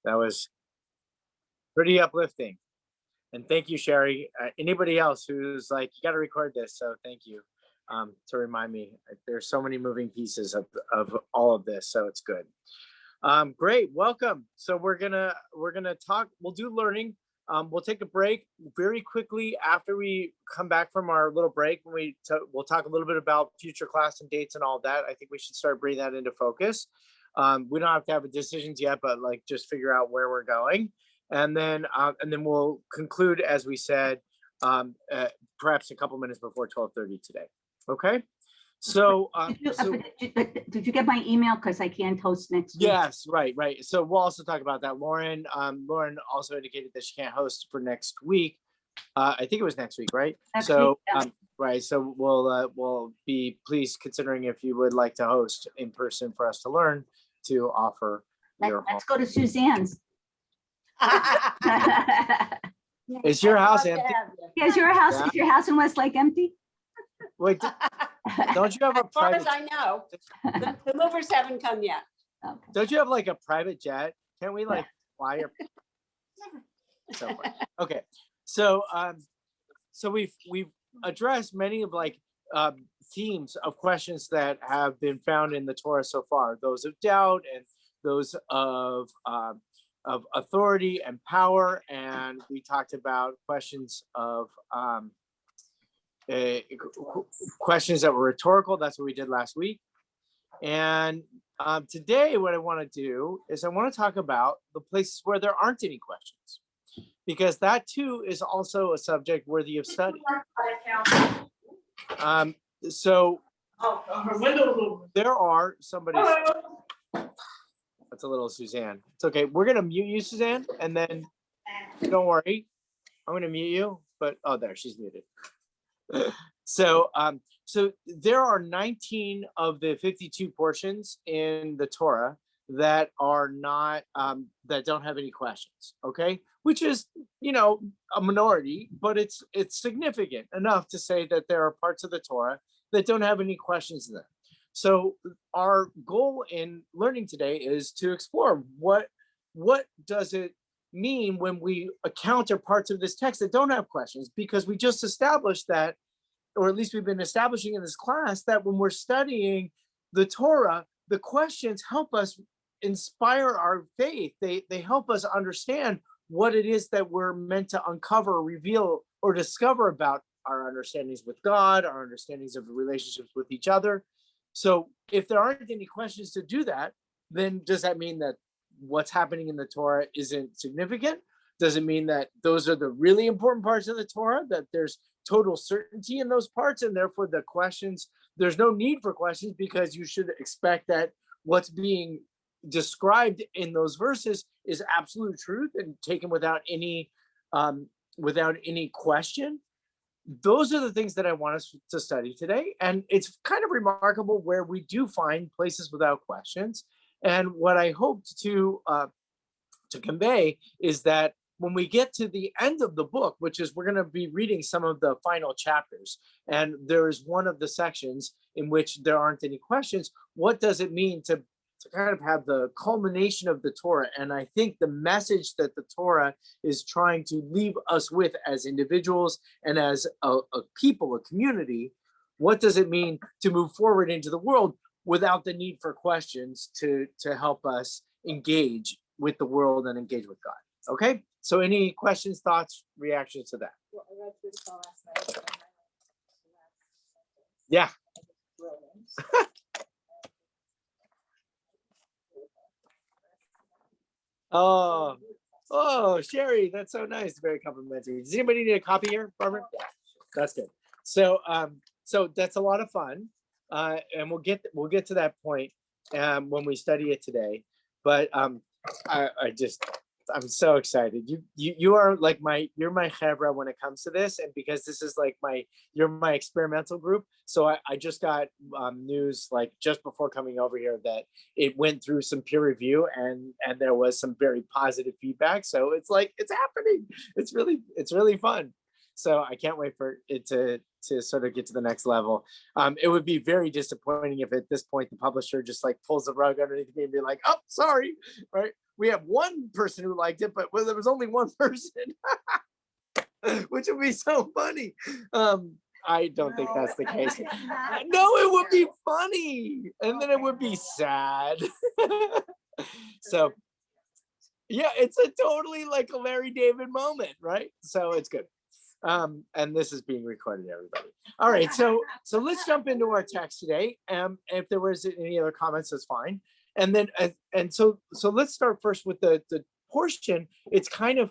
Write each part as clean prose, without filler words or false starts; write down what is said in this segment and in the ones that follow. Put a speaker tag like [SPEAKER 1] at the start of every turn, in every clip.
[SPEAKER 1] That was pretty uplifting. And thank you, Sherry. Anybody else who's like, you got to record this. So thank you to remind me. There's so many moving pieces of all of this. So it's good. Great. Welcome. So we're gonna talk. We'll do learning. We'll take a break very quickly after we come back from our little break. When we'll talk a little bit about future class and dates and all that. I think we should start bringing that into focus. We don't have to have decisions yet, but like just figure out where we're going. And then we'll conclude, as we said, perhaps a couple minutes before 12:30 today. Okay. So,
[SPEAKER 2] did you get my email? Because I can't host next week.
[SPEAKER 1] Yes, right. So we'll also talk about that. Lauren also indicated that she can't host for next week. I think it was next week, right?
[SPEAKER 2] Next week, yeah.
[SPEAKER 1] Right. So we'll be please considering if you would like to host in person for us to learn to offer your
[SPEAKER 2] Let's go to Suzanne's.
[SPEAKER 1] Is your house empty?
[SPEAKER 2] Yeah, is your house in Westlake empty?
[SPEAKER 1] Wait, don't you have a private?
[SPEAKER 3] As far as I know, the movers haven't come yet.
[SPEAKER 2] Okay.
[SPEAKER 1] Don't you have like a private jet? Can't we like fly your? So okay, so we've addressed many of like themes of questions that have been found in the Torah so far. Those of doubt and those of authority and power, and we talked about questions of questions that were rhetorical. That's what we did last week. And today what I want to do is I want to talk about the places where there aren't any questions, because that too is also a subject worthy of study. So there are somebody. That's a little Suzanne. It's okay. We're gonna mute you, Suzanne, and then don't worry. I'm gonna mute you, but oh, there, she's muted. So there are 19 of the 52 portions in the Torah that are not that don't have any questions. Okay, which is a minority, but it's significant enough to say that there are parts of the Torah that don't have any questions in them. So our goal in learning today is to explore what does it mean when we encounter parts of this text that don't have questions, because we just established that, or at least we've been establishing in this class, that when we're studying the Torah, the questions help us inspire our faith. They help us understand what it is that we're meant to uncover, reveal, or discover about our understandings with God, our understandings of relationships with each other. So if there aren't any questions to do that, then does that mean that what's happening in the Torah isn't significant? Does it mean that those are the really important parts of the Torah, that there's total certainty in those parts, and therefore the questions, there's no need for questions, because you should expect that what's being described in those verses is absolute truth and taken without any question? Those are the things that I want us to study today. And it's kind of remarkable where we do find places without questions. And what I hoped to convey is that when we get to the end of the book, which is we're going to be reading some of the final chapters, and there is one of the sections in which there aren't any questions, what does it mean to kind of have the culmination of the Torah? And I think the message that the Torah is trying to leave us with as individuals and as a people, a community, what does it mean to move forward into the world without the need for questions to help us engage with the world and engage with God? Okay, so any questions, thoughts, reactions to that?
[SPEAKER 3] Well, I read through the call last night.
[SPEAKER 1] Yeah. Oh, Sherry, that's so nice. Very complimentary. Does anybody need a copy here, Barbara? That's good. So that's a lot of fun, and we'll get to that point when we study it today. But I'm so excited. You are like you're my chevra when it comes to this, and because this is like you're my experimental group. So I just got news like just before coming over here that it went through some peer review and there was some very positive feedback. So it's like it's happening. It's really fun. So I can't wait for it to sort of get to the next level. It would be very disappointing if at this point the publisher just like pulls the rug underneath me and be like, oh, sorry, right? We have one person who liked it, but well, there was only one person, which would be so funny. I don't think that's the case. No, it would be funny, and then it would be sad. So yeah, it's a totally like a Larry David moment, right? So it's good. And this is being recorded, everybody. All right, so let's jump into our text today. If there was any other comments, that's fine. And then so let's start first with the portion. It's kind of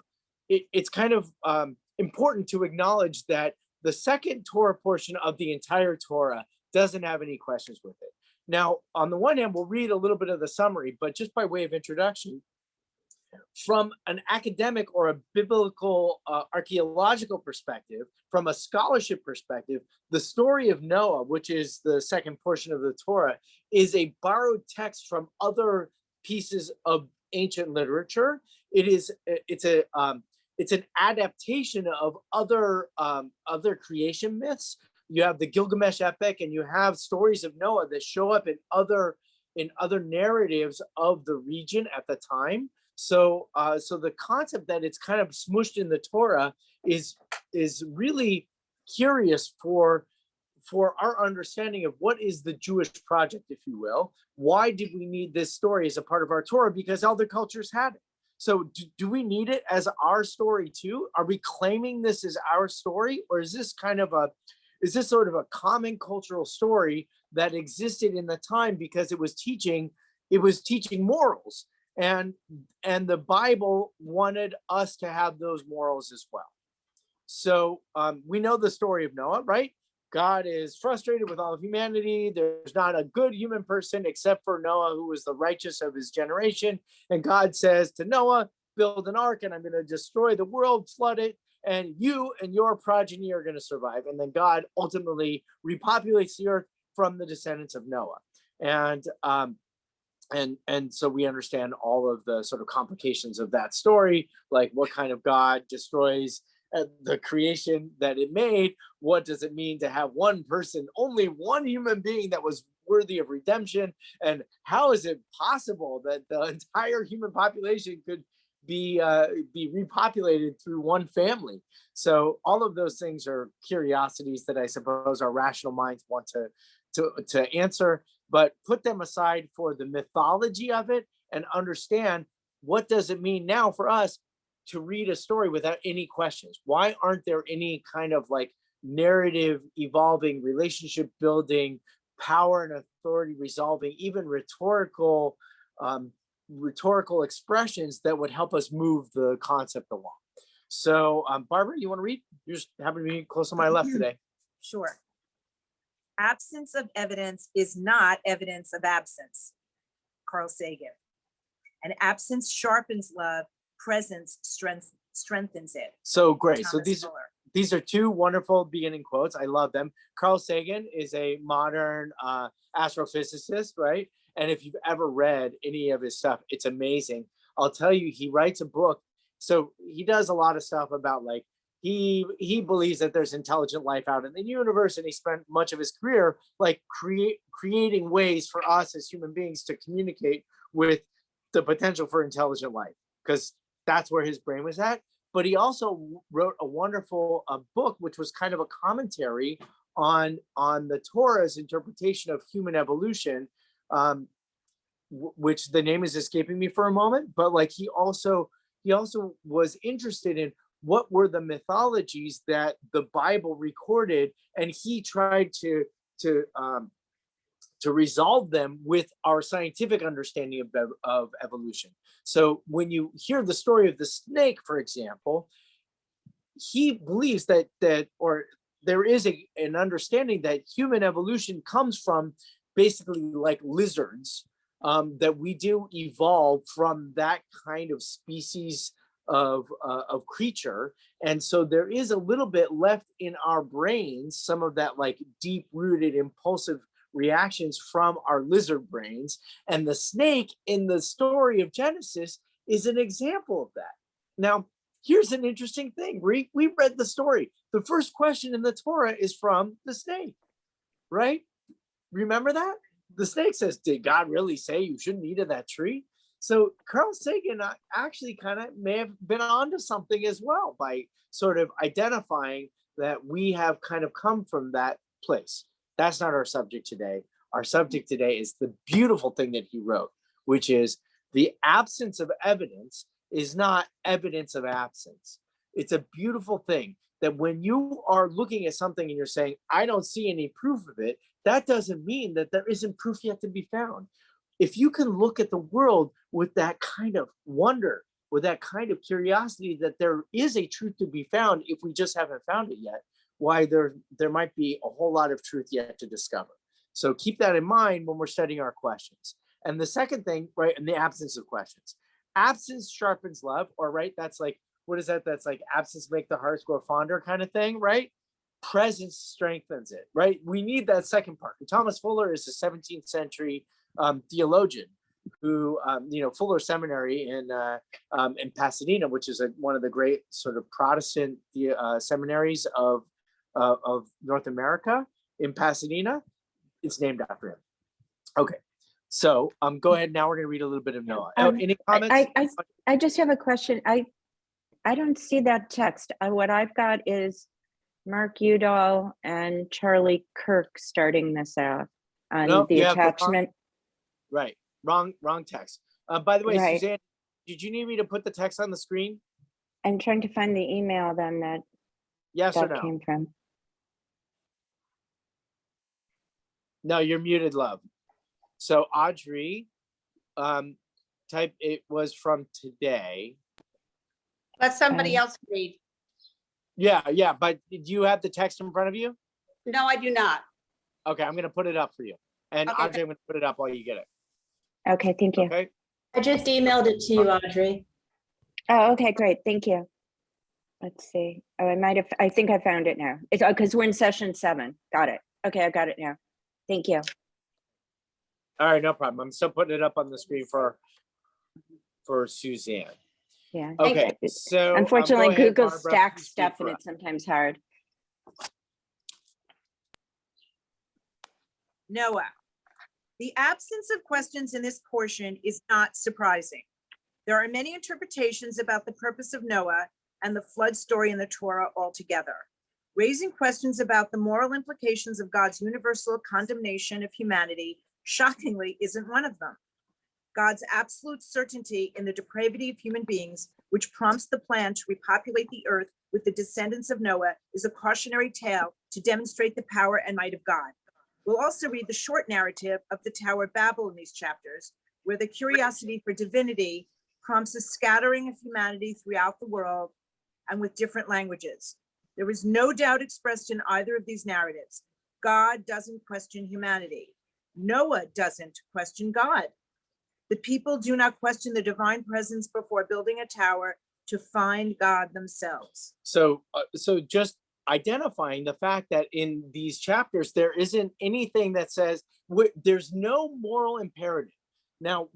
[SPEAKER 1] important to acknowledge that the second Torah portion of the entire Torah doesn't have any questions with it. Now, on the one hand, we'll read a little bit of the summary, but just by way of introduction, from an academic or a biblical archaeological perspective, from a scholarship perspective, the story of Noah, which is the second portion of the Torah, is a borrowed text from other pieces of ancient literature. It's an adaptation of other creation myths. You have the Gilgamesh epic, and you have stories of Noah that show up in other narratives of the region at the time. So the concept that it's kind of smushed in the Torah is really curious for our understanding of what is the Jewish project, if you will. Why did we need this story as a part of our Torah? Because other cultures had it. So do we need it as our story too? Are we claiming this as our story, or is this sort of a common cultural story that existed in the time because it was teaching morals? And the Bible wanted us to have those morals as well. So we know the story of Noah, right? God is frustrated with all of humanity. There's not a good human person except for Noah, who was the righteous of his generation. And God says to Noah, build an ark, and I'm going to destroy the world, flood it, and you and your progeny are going to survive. And then God ultimately repopulates the earth from the descendants of Noah. And so we understand all of the sort of complications of that story, like what kind of God destroys the creation that it made. What does it mean to have one person, only one human being that was worthy of redemption? And how is it possible that the entire human population could be repopulated through one family? So all of those things are curiosities that I suppose our rational minds want to answer, but put them aside for the mythology of it and understand, what does it mean now for us to read a story without any questions? Why aren't there any kind of like narrative evolving, relationship building, power and authority resolving, even rhetorical expressions that would help us move the concept along? So Barbara, you want to read? You just happen to be close to my left today.
[SPEAKER 4] Sure. Absence of evidence is not evidence of absence. Carl Sagan. And absence sharpens love, presence strengthens it.
[SPEAKER 1] So great. So
[SPEAKER 4] Thomas Fuller.
[SPEAKER 1] these are two wonderful beginning quotes. I love them. Carl Sagan is a modern astrophysicist, right? And if you've ever read any of his stuff, it's amazing. I'll tell you, he writes a book. So he does a lot of stuff about like, he believes that there's intelligent life out in the universe, and he spent much of his career like creating ways for us as human beings to communicate with the potential for intelligent life, because that's where his brain was at. But he also wrote a wonderful book, which was kind of a commentary on the Torah's interpretation of human evolution, which the name is escaping me for a moment. But like he also was interested in what were the mythologies that the Bible recorded, and he tried to resolve them with our scientific understanding of evolution. So when you hear the story of the snake, for example, he believes that or there is an understanding that human evolution comes from basically like lizards, that we do evolve from that kind of species of creature. And so there is a little bit left in our brains, some of that like deep rooted impulsive reactions from our lizard brains. And the snake in the story of Genesis is an example of that. Now, here's an interesting thing. We read the story. The first question in the Torah is from the snake, right? Remember that? The snake says, did God really say you shouldn't eat of that tree? So Carl Sagan actually kind of may have been onto something as well by sort of identifying that we have kind of come from that place. That's not our subject today. Our subject today is the beautiful thing that he wrote, which is the absence of evidence is not evidence of absence. It's a beautiful thing that when you are looking at something and you're saying, I don't see any proof of it, that doesn't mean that there isn't proof yet to be found. If you can look at the world with that kind of wonder, with that kind of curiosity that there is a truth to be found, if we just haven't found it yet, why there might be a whole lot of truth yet to discover. So keep that in mind when we're studying our questions. And the second thing, right, in the absence of questions, absence sharpens love, or right, that's like, what is that? That's like absence make the hearts grow fonder kind of thing, right? Presence strengthens it, right? We need that second part. And Thomas Fuller is a 17th century theologian who, Fuller Seminary in Pasadena, which is one of the great sort of Protestant seminaries of North America in Pasadena. It's named after him. Okay, so go ahead. Now we're going to read a little bit of Noah. Any comments?
[SPEAKER 5] I just have a question. I don't see that text. What I've got is Mark Udall and Charlie Kirk starting this out on
[SPEAKER 1] No,
[SPEAKER 5] the
[SPEAKER 1] you have
[SPEAKER 5] attachment.
[SPEAKER 1] Right, wrong text. By the way,
[SPEAKER 5] Right.
[SPEAKER 1] Suzanne, did you need me to put the text on the screen?
[SPEAKER 5] I'm trying to find the email then that
[SPEAKER 1] Yes or
[SPEAKER 5] that
[SPEAKER 1] no?
[SPEAKER 5] came from.
[SPEAKER 1] No, you're muted, love. So Audrey, type it was from today.
[SPEAKER 3] Let somebody
[SPEAKER 5] Okay.
[SPEAKER 3] else read.
[SPEAKER 1] Yeah, but do you have the text in front of you?
[SPEAKER 3] No, I do not.
[SPEAKER 1] Okay, I'm gonna put it up for you. And
[SPEAKER 3] Okay.
[SPEAKER 1] Audrey, I'm gonna put it up while you get it.
[SPEAKER 5] Okay, thank you.
[SPEAKER 1] Okay.
[SPEAKER 6] I just emailed it to you, Audrey.
[SPEAKER 5] Oh, okay, great. Thank you. Let's see. Oh, I think I found it now. It's because we're in session 7. Got it. Okay, I got it now. Thank you.
[SPEAKER 1] All right, no problem. I'm still putting it up on the screen for Suzanne.
[SPEAKER 5] Yeah.
[SPEAKER 1] Okay, so
[SPEAKER 5] Unfortunately,
[SPEAKER 1] go ahead,
[SPEAKER 5] Google
[SPEAKER 1] Barbara,
[SPEAKER 5] stacks
[SPEAKER 1] please speak
[SPEAKER 5] stuff
[SPEAKER 1] for
[SPEAKER 5] and
[SPEAKER 1] us.
[SPEAKER 5] it's sometimes hard.
[SPEAKER 4] Noah. The absence of questions in this portion is not surprising. There are many interpretations about the purpose of Noah and the flood story in the Torah altogether. Raising questions about the moral implications of God's universal condemnation of humanity, shockingly, isn't one of them. God's absolute certainty in the depravity of human beings, which prompts the plan to repopulate the earth with the descendants of Noah, is a cautionary tale to demonstrate the power and might of God. We'll also read the short narrative of the Tower of Babel in these chapters, where the curiosity for divinity prompts a scattering of humanity throughout the world and with different languages. There is no doubt expressed in either of these narratives. God doesn't question humanity. Noah doesn't question God. The people do not question the divine presence before building a tower to find God themselves.
[SPEAKER 1] So just identifying the fact that in these chapters, there isn't anything that says there's no moral imperative. Now,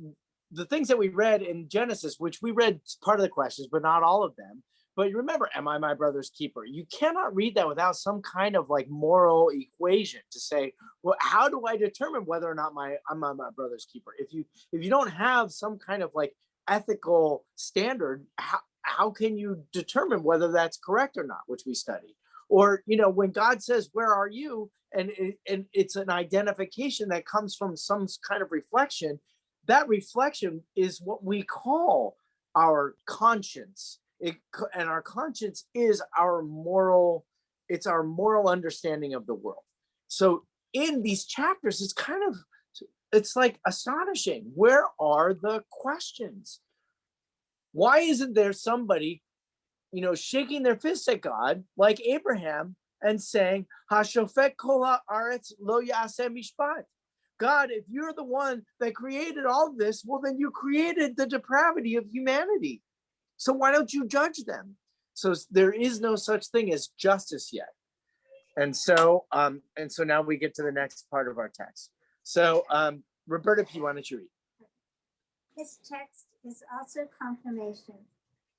[SPEAKER 1] the things that we read in Genesis, which we read part of the questions, but not all of them. But you remember, am I my brother's keeper? You cannot read that without some kind of like moral equation to say, well, how do I determine whether or not I'm my brother's keeper? If you don't have some kind of like ethical standard, how can you determine whether that's correct or not, which we study? Or, when God says, where are you? And it's an identification that comes from some kind of reflection. That reflection is what we call our conscience. And our conscience is our moral understanding of the world. So in these chapters, it's like astonishing. Where are the questions? Why isn't there somebody, shaking their fist at God like Abraham and saying, "Hashofet kol haaretz lo yaseh mishpat"? God, if you're the one that created all of this, well, then you created the depravity of humanity. So why don't you judge them? So there is no such thing as justice yet. And so now we get to the next part of our text. So Roberta P., why don't you read?
[SPEAKER 7] This text is also confirmation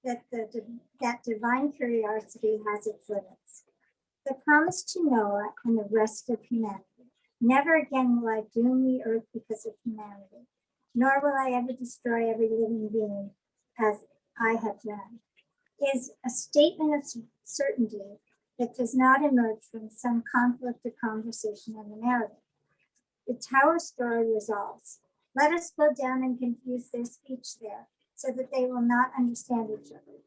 [SPEAKER 7] that divine curiosity has its limits. The promise to Noah and the rest of humanity. Never again will I doom the earth because of humanity, nor will I ever destroy every living being as I have done, is a statement of certainty that does not emerge from some conflict of conversation in the narrative. The tower story resolves. Let us go down and confuse their speech there, so that they will not understand each other.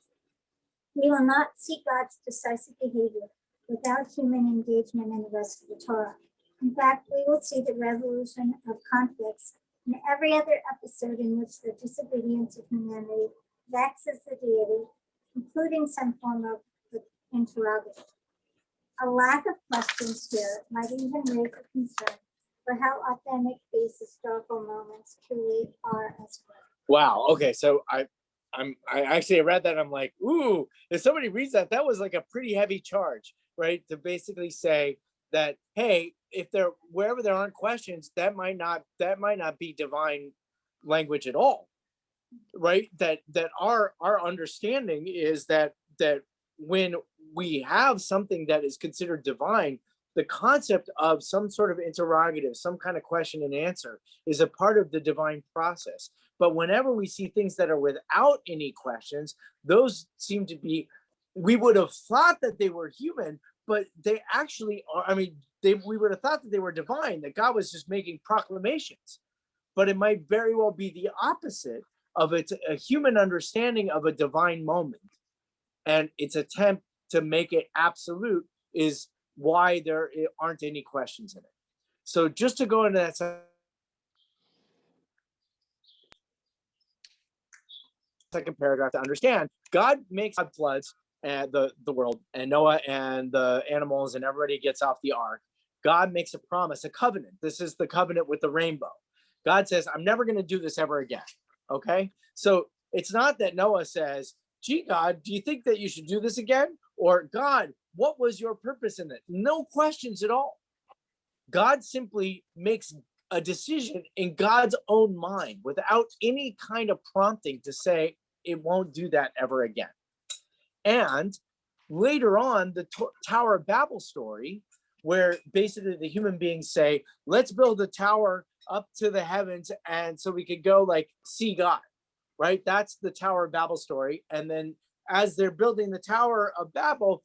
[SPEAKER 7] We will not see God's decisive behavior without human engagement in the rest of the Torah. In fact, we will see the resolution of conflicts in every other episode in which the disobedience of humanity vexes the deity, including some form of the interrogative. A lack of questions here might even raise a concern for how authentic these historical moments truly are as well.
[SPEAKER 1] Wow. Okay. So I actually read that. I'm like, ooh, if somebody reads that, that was like a pretty heavy charge, right? To basically say that, hey, if there, wherever there aren't questions, that might not be divine language at all, right? That our understanding is that when we have something that is considered divine, the concept of some sort of interrogative, some kind of question and answer is a part of the divine process. But whenever we see things that are without any questions, those seem to be, we would have thought that they were human, but they actually are, I mean, we would have thought that they were divine, that God was just making proclamations. But it might very well be the opposite of it, a human understanding of a divine moment. And its attempt to make it absolute is why there aren't any questions in it. So just to go into that second paragraph to understand, God makes floods and the world, and Noah and the animals and everybody gets off the ark. God makes a promise, a covenant. This is the covenant with the rainbow. God says, I'm never going to do this ever again. Okay. So it's not that Noah says, gee, God, do you think that you should do this again? Or God, what was your purpose in it? No questions at all. God simply makes a decision in God's own mind without any kind of prompting to say it won't do that ever again. And later on, the Tower of Babel story, where basically the human beings say, let's build a tower up to the heavens and so we could go like see God, right? That's the Tower of Babel story. And then as they're building the Tower of Babel,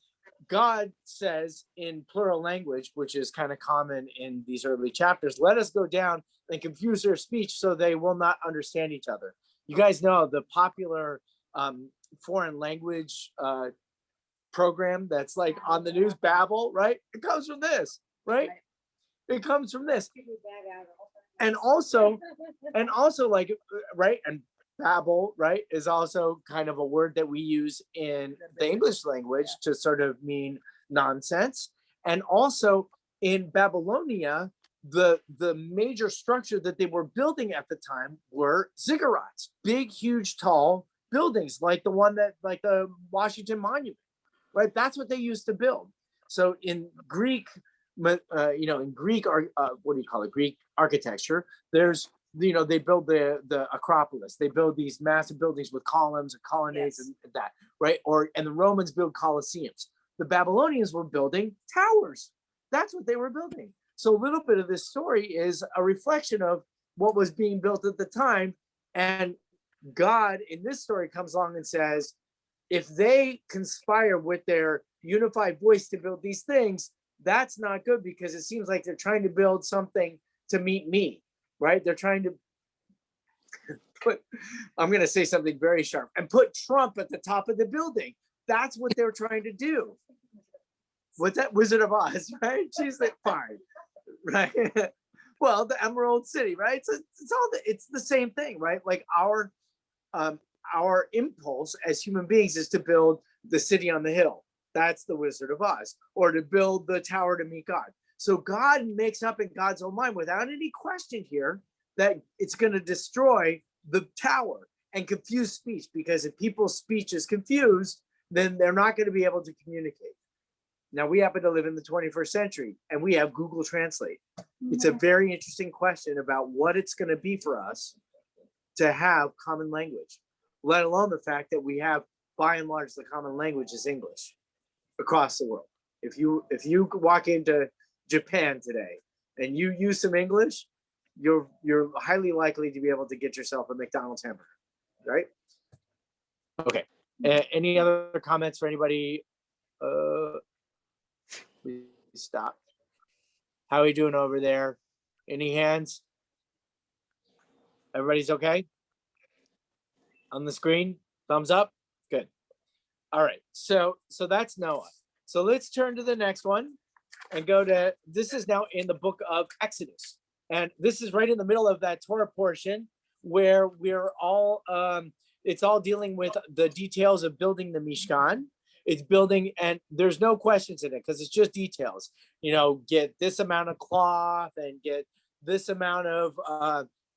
[SPEAKER 1] God says in plural language, which is kind of common in these early chapters, let us go down and confuse their speech so they will not understand each other. You guys know the popular foreign language program that's like on the news, Babel, right? It comes from this, right? It comes from this. And also like, right? And Babel, right, is also kind of a word that we use in the English language to sort of mean nonsense. And also in Babylonia, the major structure that they were building at the time were ziggurats, big, huge, tall buildings like the one that, like the Washington Monument, right? That's what they used to build. So in Greek, in Greek, what do you call it? Greek architecture, there's, they build the Acropolis. They build these massive buildings with columns and colonnades, yes, and that, right? And the Romans build Colosseums. The Babylonians were building towers. That's what they were building. So a little bit of this story is a reflection of what was being built at the time. And God in this story comes along and says, if they conspire with their unified voice to build these things, that's not good, because it seems like they're trying to build something to meet me, right? They're trying to put, I'm going to say something very sharp, and put Trump at the top of the building. That's what they're trying to do. What's that? Wizard of Oz, right? She's like, fine, right? Well, the Emerald City, right? So it's the same thing, right? Like our impulse as human beings is to build the city on the hill. That's the Wizard of Oz, or to build the tower to meet God. So God makes up in God's own mind, without any question here, that it's going to destroy the tower and confuse speech, because if people's speech is confused, then they're not going to be able to communicate. Now, we happen to live in the 21st century and we have Google Translate. It's a very interesting question about what it's going to be for us to have common language, let alone the fact that we have by and large, the common language is English across the world. If you walk into Japan today and you use some English, you're highly likely to be able to get yourself a McDonald's hamburger, right? Okay. Any other comments for anybody? Please stop. How are we doing over there? Any hands? Everybody's okay? On the screen? Thumbs up? Good. All right. So that's Noah. So let's turn to the next one and go to, this is now in the book of Exodus. And this is right in the middle of that Torah portion where we're all, it's all dealing with the details of building the Mishkan. It's building, and there's no questions in it because it's just details. You know, get this amount of cloth and get this amount of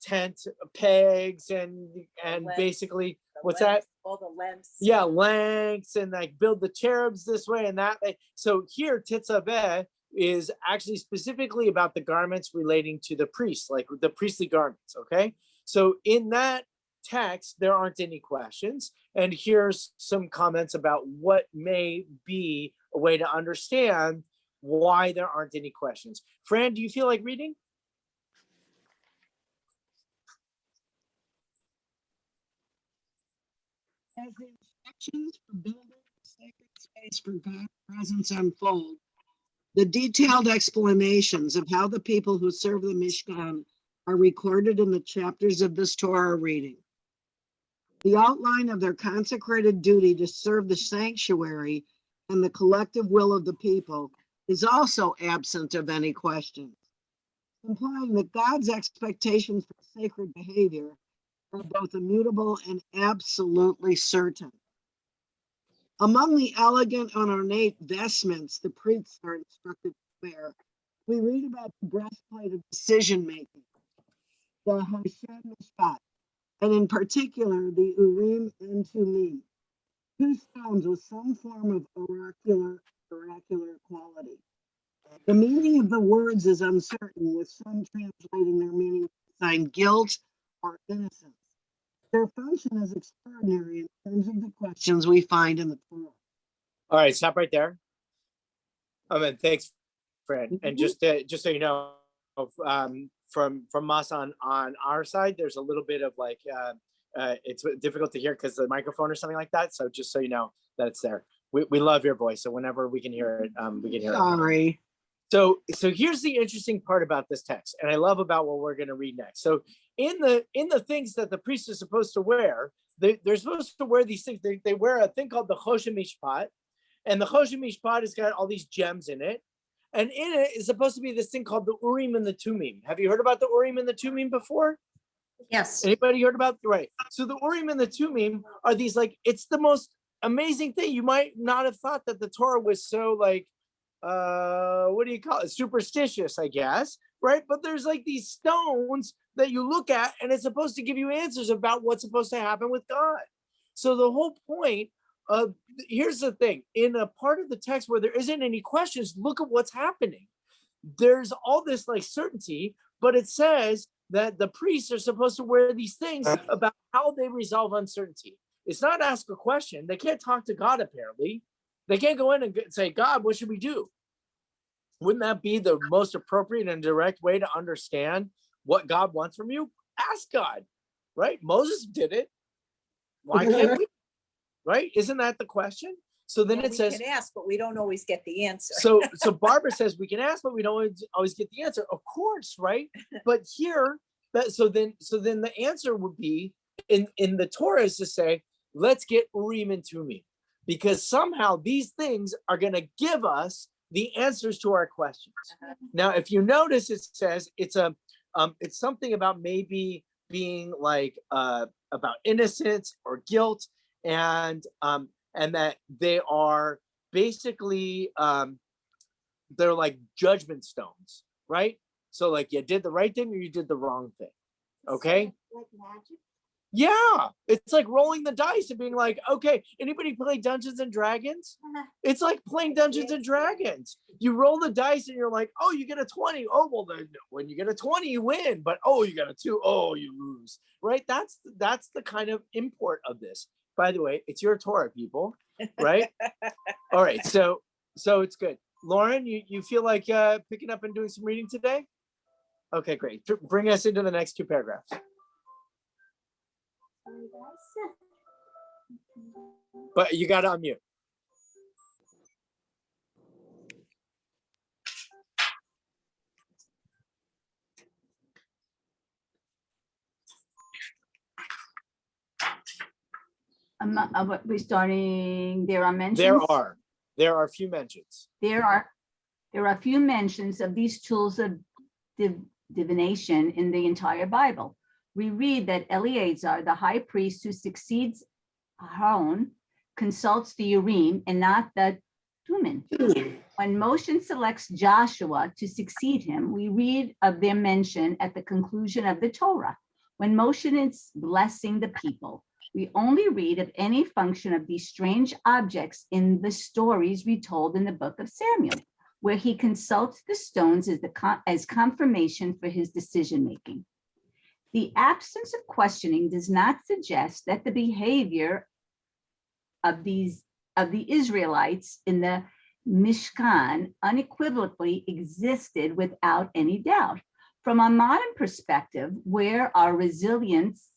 [SPEAKER 1] tent pegs and
[SPEAKER 4] lengths,
[SPEAKER 1] basically,
[SPEAKER 4] The
[SPEAKER 1] what's that?
[SPEAKER 4] lengths, All the lengths.
[SPEAKER 1] Yeah, lengths and like build the cherubs this way and that way. So here, Tetzaveh is actually specifically about the garments relating to the priests, like the priestly garments. Okay, so in that text, there aren't any questions. And here's some comments about what may be a way to understand why there aren't any questions. Fran, do you feel like reading?
[SPEAKER 8] As the instructions for building a sacred space for God's presence unfold, the detailed explanations of how the people who serve the Mishkan are recorded in the chapters of this Torah reading. The outline of their consecrated duty to serve the sanctuary and the collective will of the people is also absent of any questions, implying that God's expectations for sacred behavior are both immutable and absolutely certain. Among the elegant and ornate vestments the priests are instructed to wear, we read about the breastplate of decision-making, the Hashem Mishpat, and in particular, the Urim and Tumim, two stones with some form of oracular quality. The meaning of the words is uncertain, with some translating their meaning to sign guilt or innocence. Their function is extraordinary in terms of the questions we find in the Torah.
[SPEAKER 1] All right, stop right there. Thanks, Fran. And just so you know, from us on our side, there's a little bit of like it's difficult to hear because the microphone or something like that. So just so you know that it's there. We love your voice, so whenever we can hear it, we can hear it.
[SPEAKER 8] Sorry.
[SPEAKER 1] So here's the interesting part about this text, and I love about what we're going to read next. So in the things that the priests are supposed to wear, they're supposed to wear these things. They wear a thing called the Choshen Mishpat, and the Choshen Mishpat has got all these gems in it, and in it is supposed to be this thing called the Urim and the Tumim. Have you heard about the Urim and the Tumim before?
[SPEAKER 3] Yes.
[SPEAKER 1] Anybody heard about? Right. So the Urim and the Tumim are these, like, it's the most amazing thing. You might not have thought that the Torah was so like, what do you call it? Superstitious, I guess, right? But there's like these stones that you look at and it's supposed to give you answers about what's supposed to happen with God. So the whole point of, here's the thing, in a part of the text where there isn't any questions, look at what's happening. There's all this like certainty, but it says that the priests are supposed to wear these things about how they resolve uncertainty. It's not ask a question. They can't talk to God, apparently. They can't go in and say, God, what should we do? Wouldn't that be the most appropriate and direct way to understand what God wants from you? Ask God, right? Moses did it. Why can't we? Right? Isn't that the question? So then it says,
[SPEAKER 4] We can ask, but we don't always get the answer.
[SPEAKER 1] so Barbara says we can ask, but we don't always get the answer. Of course, right? But here, so then the answer would be in the Torah is to say, let's get Urim and Tumim, because somehow these things are going to give us the answers to our questions. Now, if you notice, it says it's something about maybe being like about innocence or guilt, and that they are basically they're like judgment stones, right? So like you did the right thing or you did the wrong thing. Okay.
[SPEAKER 7] Like magic?
[SPEAKER 1] Yeah, it's like rolling the dice and being like, okay, anybody play Dungeons and Dragons? It's like playing Dungeons and Dragons. You roll the dice and you're like, oh, you get a 20. Oh, well, then when you get a 20, you win. But oh, you got a 2. Oh, you lose. Right? That's the kind of import of this. By the way, it's your Torah, people, right? All right, so it's good. Lauren, you feel like picking up and doing some reading today? Okay, great. Bring us into the next two paragraphs.
[SPEAKER 7] Sorry, guys.
[SPEAKER 1] But you got to unmute.
[SPEAKER 2] We're starting, there are mentions.
[SPEAKER 1] There are a few mentions.
[SPEAKER 2] There are a few mentions of these tools of divination in the entire Bible. We read that Eleazar, the high priest who succeeds Aaron, consults the Urim and not the Thummim. When Moshe selects Joshua to succeed him, we read of their mention at the conclusion of the Torah. When Moshe is blessing the people, we only read of any function of these strange objects in the stories retold in the book of Samuel, where he consults the stones as confirmation for his decision-making. The absence of questioning does not suggest that the behavior of the Israelites in the Mishkan unequivocally existed without any doubt. From a modern perspective, where our reliance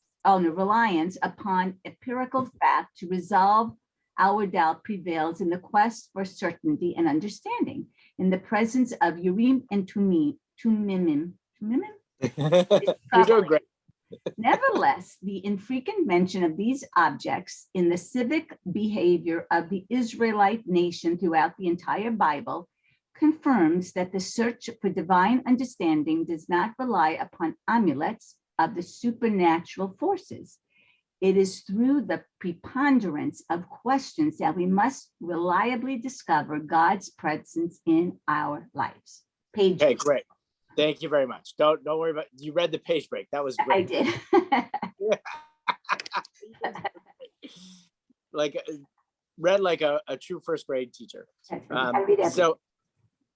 [SPEAKER 2] upon empirical fact to resolve our doubt prevails in the quest for certainty and understanding, in the presence of Urim and Thummim.
[SPEAKER 1] You're doing great.
[SPEAKER 2] Nevertheless, the infrequent mention of these objects in the civic behavior of the Israelite nation throughout the entire Bible confirms that the search for divine understanding does not rely upon amulets of the supernatural forces. It is through the preponderance of questions that we must reliably discover God's presence in our lives. Page.
[SPEAKER 1] Okay, great. Thank you very much. Don't worry about. You read the page break. That was great.
[SPEAKER 2] I did.
[SPEAKER 1] Read like a true first grade teacher.
[SPEAKER 2] I read everything.
[SPEAKER 1] So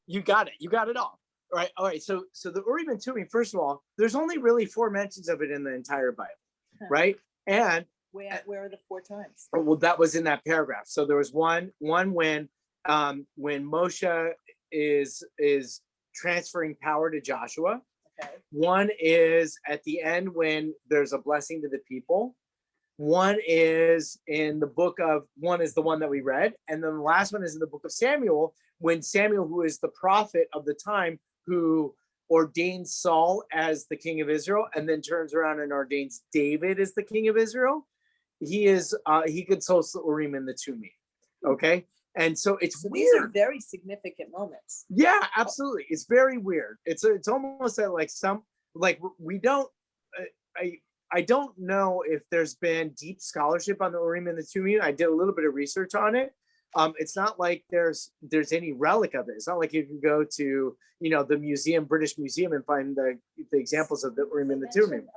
[SPEAKER 1] you got it. You got it all. All right. So the Urim and Thummim, first of all, there's only really 4 mentions of it in the entire Bible, right? And
[SPEAKER 4] Where are the 4 times?
[SPEAKER 1] well, that was in that paragraph. So there was one when Moshe is transferring power to Joshua.
[SPEAKER 4] Okay.
[SPEAKER 1] One is at the end when there's a blessing to the people. One is in the one is the one that we read. And then the last one is in the book of Samuel, when Samuel, who is the prophet of the time, who ordains Saul as the king of Israel, and then turns around and ordains David as the king of Israel. He consults the Urim and the Thummim. Okay. And so it's
[SPEAKER 4] So
[SPEAKER 1] weird.
[SPEAKER 4] these are very significant moments.
[SPEAKER 1] Yeah, absolutely. It's very weird. It's almost like we don't. I don't know if there's been deep scholarship on the Urim and the Thummim. I did a little bit of research on it. It's not like there's any relic of it. It's not like you can go to the British Museum, and find the examples of the Urim and the Thummim.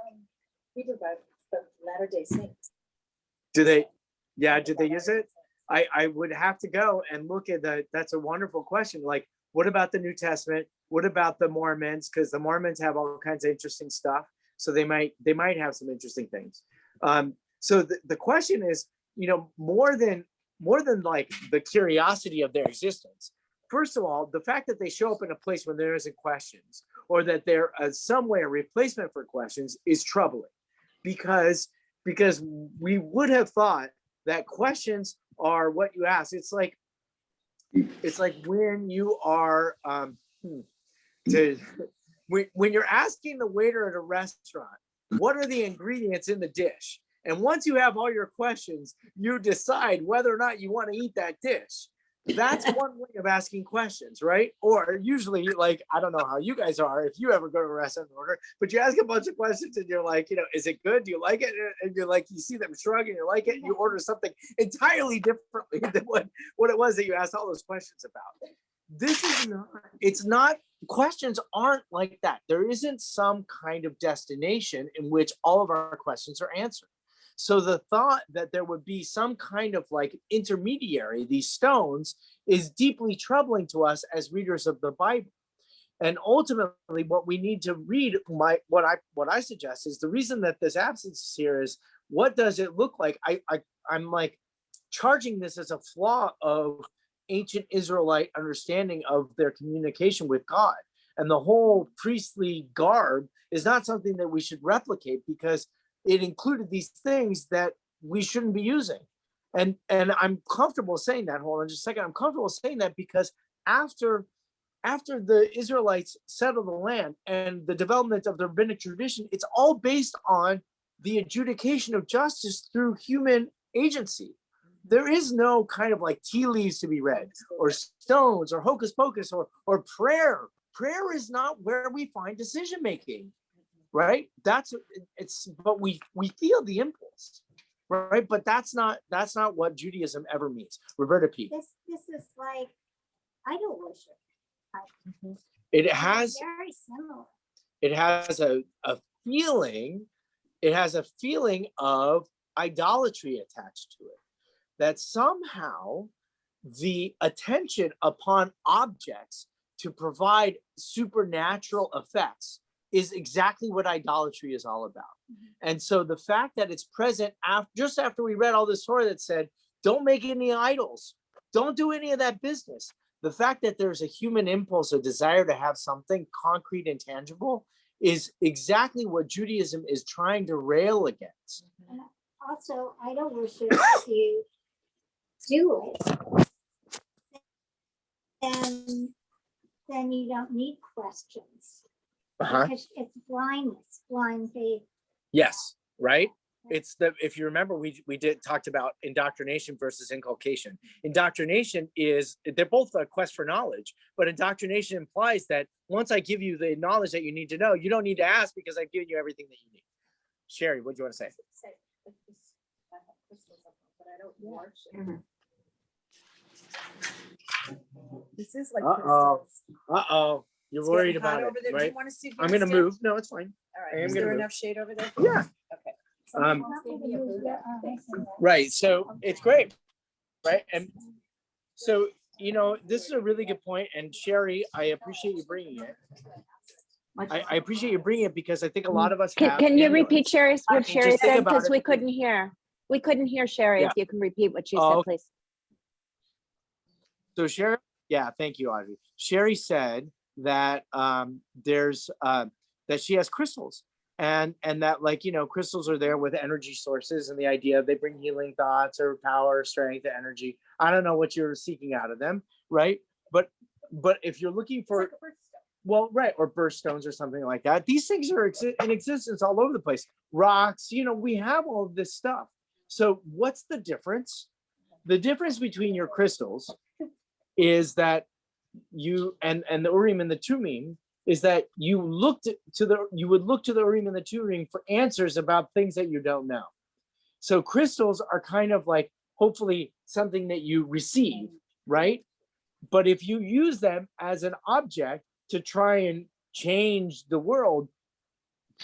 [SPEAKER 4] Read about the Latter-day Saints.
[SPEAKER 1] Do they? Yeah, did they use it? I would have to go and look at that. That's a wonderful question. Like, what about the New Testament? What about the Mormons? Because the Mormons have all kinds of interesting stuff. So they might have some interesting things. So the question is, more than like the curiosity of their existence. First of all, the fact that they show up in a place when there isn't questions, or that they're some way a replacement for questions, is troubling, because we would have thought that questions are what you ask. It's like when you are when you're asking the waiter at a restaurant, what are the ingredients in the dish? And once you have all your questions, you decide whether or not you want to eat that dish. That's one way of asking questions, right? Or usually, like, I don't know how you guys are, if you ever go to a restaurant and order, but you ask a bunch of questions and you're like, is it good? Do you like it? And you're like, you see them shrug and you like it, and you order something entirely differently than what it was that you asked all those questions about. This is not, questions aren't like that. There isn't some kind of destination in which all of our questions are answered. So the thought that there would be some kind of like intermediary, these stones, is deeply troubling to us as readers of the Bible. And ultimately, what we need to read, what I suggest is, the reason that this absence is here is, what does it look like? I'm like charging this as a flaw of ancient Israelite understanding of their communication with God. And the whole priestly garb is not something that we should replicate because it included these things that we shouldn't be using. And I'm comfortable saying that. Hold on just a second. I'm comfortable saying that because after the Israelites settled the land and the development of the rabbinic tradition, it's all based on the adjudication of justice through human agency. There is no kind of like tea leaves to be read or stones or hocus pocus or prayer. Prayer is not where we find decision making, right? But we feel the impulse, right? But that's not what Judaism ever means. Roberta P.
[SPEAKER 7] This is like idol worship.
[SPEAKER 1] It has
[SPEAKER 7] Very similar.
[SPEAKER 1] it has a feeling, it has a feeling of idolatry attached to it. That somehow the attention upon objects to provide supernatural effects is exactly what idolatry is all about. And so the fact that it's present just after we read all this Torah that said, don't make any idols, don't do any of that business. The fact that there's a human impulse, a desire to have something concrete and tangible is exactly what Judaism is trying to rail against.
[SPEAKER 7] And also, idol worship, if you do it, then you don't need questions. Because it's blindness, blind faith.
[SPEAKER 1] Yes, right? It's if you remember, we talked about indoctrination versus inculcation. Indoctrination they're both a quest for knowledge, but indoctrination implies that once I give you the knowledge that you need to know, you don't need to ask because I've given you everything that you need. Sherry, what do you want to say?
[SPEAKER 4] This is like
[SPEAKER 1] Uh-oh. You're worried about it,
[SPEAKER 4] Do
[SPEAKER 1] right?
[SPEAKER 4] you want to see?
[SPEAKER 1] I'm going to move. No, it's fine.
[SPEAKER 4] All
[SPEAKER 1] I
[SPEAKER 4] right.
[SPEAKER 1] am
[SPEAKER 4] Is
[SPEAKER 1] gonna
[SPEAKER 4] there
[SPEAKER 1] move.
[SPEAKER 4] enough shade over there?
[SPEAKER 1] Yeah.
[SPEAKER 4] Okay.
[SPEAKER 1] Right. So it's great. Right. And so, this is a really good point. And Sherry, I appreciate you bringing it. I appreciate you bringing it because I think a lot of us have.
[SPEAKER 5] Can you
[SPEAKER 1] amulets.
[SPEAKER 5] repeat what Sherry
[SPEAKER 1] Just think
[SPEAKER 5] said?
[SPEAKER 1] about
[SPEAKER 5] Because
[SPEAKER 1] it.
[SPEAKER 5] we couldn't hear. We couldn't hear Sherry.
[SPEAKER 1] Yeah.
[SPEAKER 5] If you can repeat what she
[SPEAKER 1] Oh,
[SPEAKER 5] said,
[SPEAKER 1] okay.
[SPEAKER 5] please.
[SPEAKER 1] So Sherry, yeah, thank you, Audrey. Sherry said that that she has crystals and that crystals are there with energy sources and the idea they bring healing thoughts or power, strength, energy. I don't know what you're seeking out of them, right? But if you're looking for right, or birthstones or something like that, these things are in existence all over the place. Rocks, we have all of this stuff. So what's the difference? The difference between your crystals is that you and the Urim and the Tumim is that you would look to the Urim and the Tumim for answers about things that you don't know. So crystals are kind of like hopefully something that you receive, right? But if you use them as an object to try and change the world,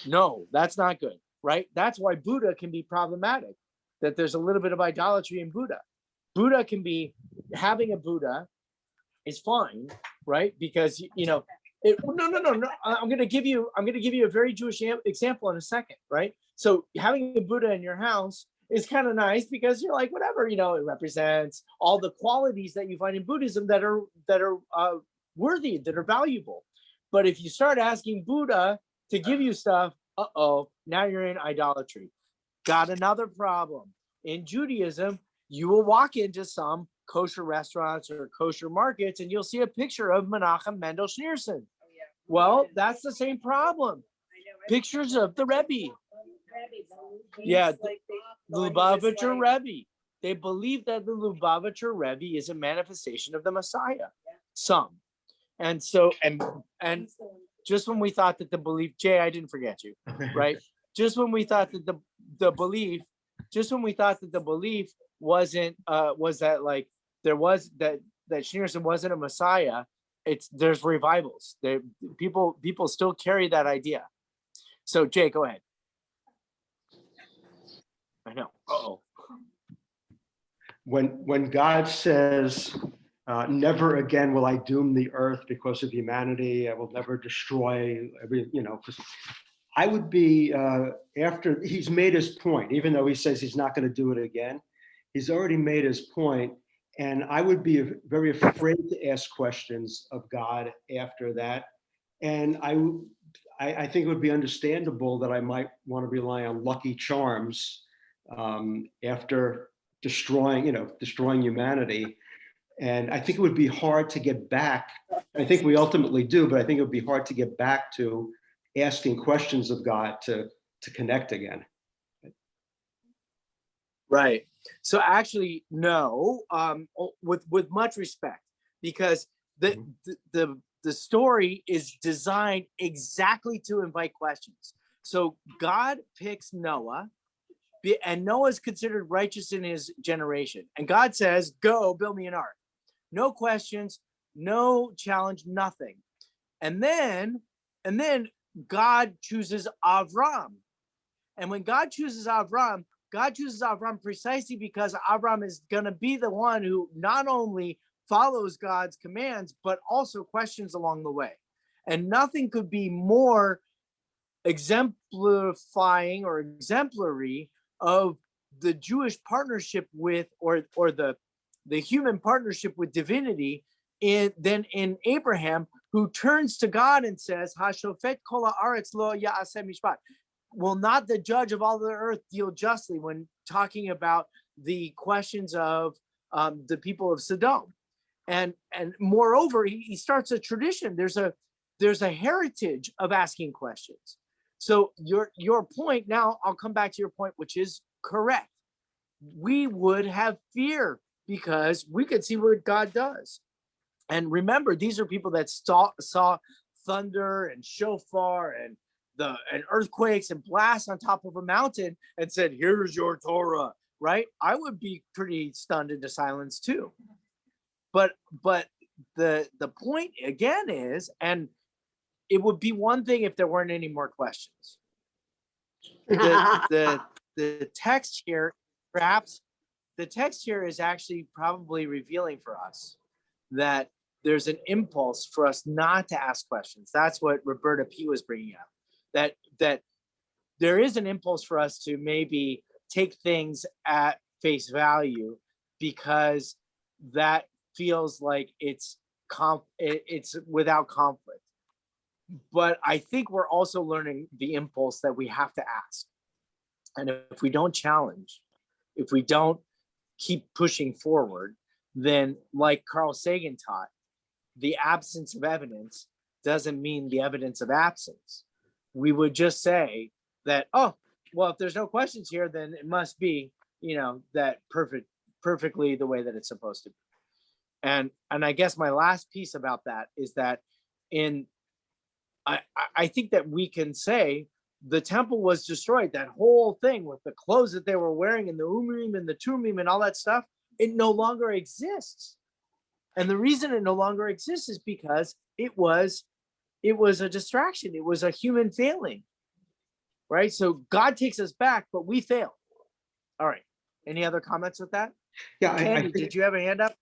[SPEAKER 1] no, that's not good, right? That's why Buddha can be problematic, that there's a little bit of idolatry in Buddha. Buddha can be, having a Buddha is fine, right? Because no. I'm gonna give you a very Jewish example in a second, right? So having a Buddha in your house is kind of nice because you're like, whatever, it represents all the qualities that you find in Buddhism that are worthy, that are valuable. But if you start asking Buddha to give you stuff, now you're in idolatry. Got another problem. In Judaism, you will walk into some kosher restaurants or kosher markets and you'll see a picture of Menachem Mendel Schneerson. Well, that's the same problem. Pictures of the Rebbe. Yeah, the Lubavitcher Rebbe. They believe that the Lubavitcher Rebbe is a manifestation of the Messiah. Some. And so, and just when we thought that the belief, Jay, I didn't forget you, right? Just when we thought that the belief wasn't, was that like, there was that Schneerson wasn't a Messiah, there's revivals. People still carry that idea. So Jay, go ahead. I know.
[SPEAKER 9] When God says, never again will I doom the earth because of humanity, I will never destroy I would be, after he's made his point, even though he says he's not going to do it again, He's already made his point, and I would be very afraid to ask questions of God after that. And I think it would be understandable that I might want to rely on lucky charms after destroying humanity. And I think it would be hard to get back. I think we ultimately do, but I think it would be hard to get back to asking questions of God to connect again.
[SPEAKER 1] Right. So actually, no, with much respect, because the story is designed exactly to invite questions. So God picks Noah, and Noah is considered righteous in his generation. And God says, go build me an ark. No questions, no challenge, nothing. And then God chooses Avram. And when God chooses Avram precisely because Avram is going to be the one who not only follows God's commands, but also questions along the way. And nothing could be more exemplifying or exemplary of the Jewish partnership with, or the human partnership with divinity than in Abraham, who turns to God and says, "Hashofet kol haaretz lo ya'aseh mishpat." Will not the judge of all the earth deal justly, when talking about the questions of the people of Sodom? And moreover, he starts a tradition. There's a heritage of asking questions. So your point, now I'll come back to your point, which is correct. We would have fear because we could see what God does. And remember, these are people that saw thunder and shofar and earthquakes and blasts on top of a mountain and said, "Here's your Torah," right? I would be pretty stunned into silence too. But the point again is, and it would be one thing if there weren't any more questions. The text here, perhaps the text here is actually probably revealing for us that there's an impulse for us not to ask questions. That's what Roberta P. was bringing up. That there is an impulse for us to maybe take things at face value because that feels like it's without conflict. But I think we're also learning the impulse that we have to ask. And if we don't challenge, if we don't keep pushing forward, then like Carl Sagan taught, the absence of evidence doesn't mean the evidence of absence. We would just say that, oh, well, if there's no questions here, then it must be, that perfectly the way that it's supposed to be. And I guess my last piece about that is that I think that we can say the temple was destroyed. That whole thing with the clothes that they were wearing and the Urim and the Tumim and all that stuff, it no longer exists. And the reason it no longer exists is because it was a distraction. It was a human failing, right? So God takes us back, but we fail. All right. Any other comments with that?
[SPEAKER 9] Yeah,
[SPEAKER 1] Candy, did you have a hand up?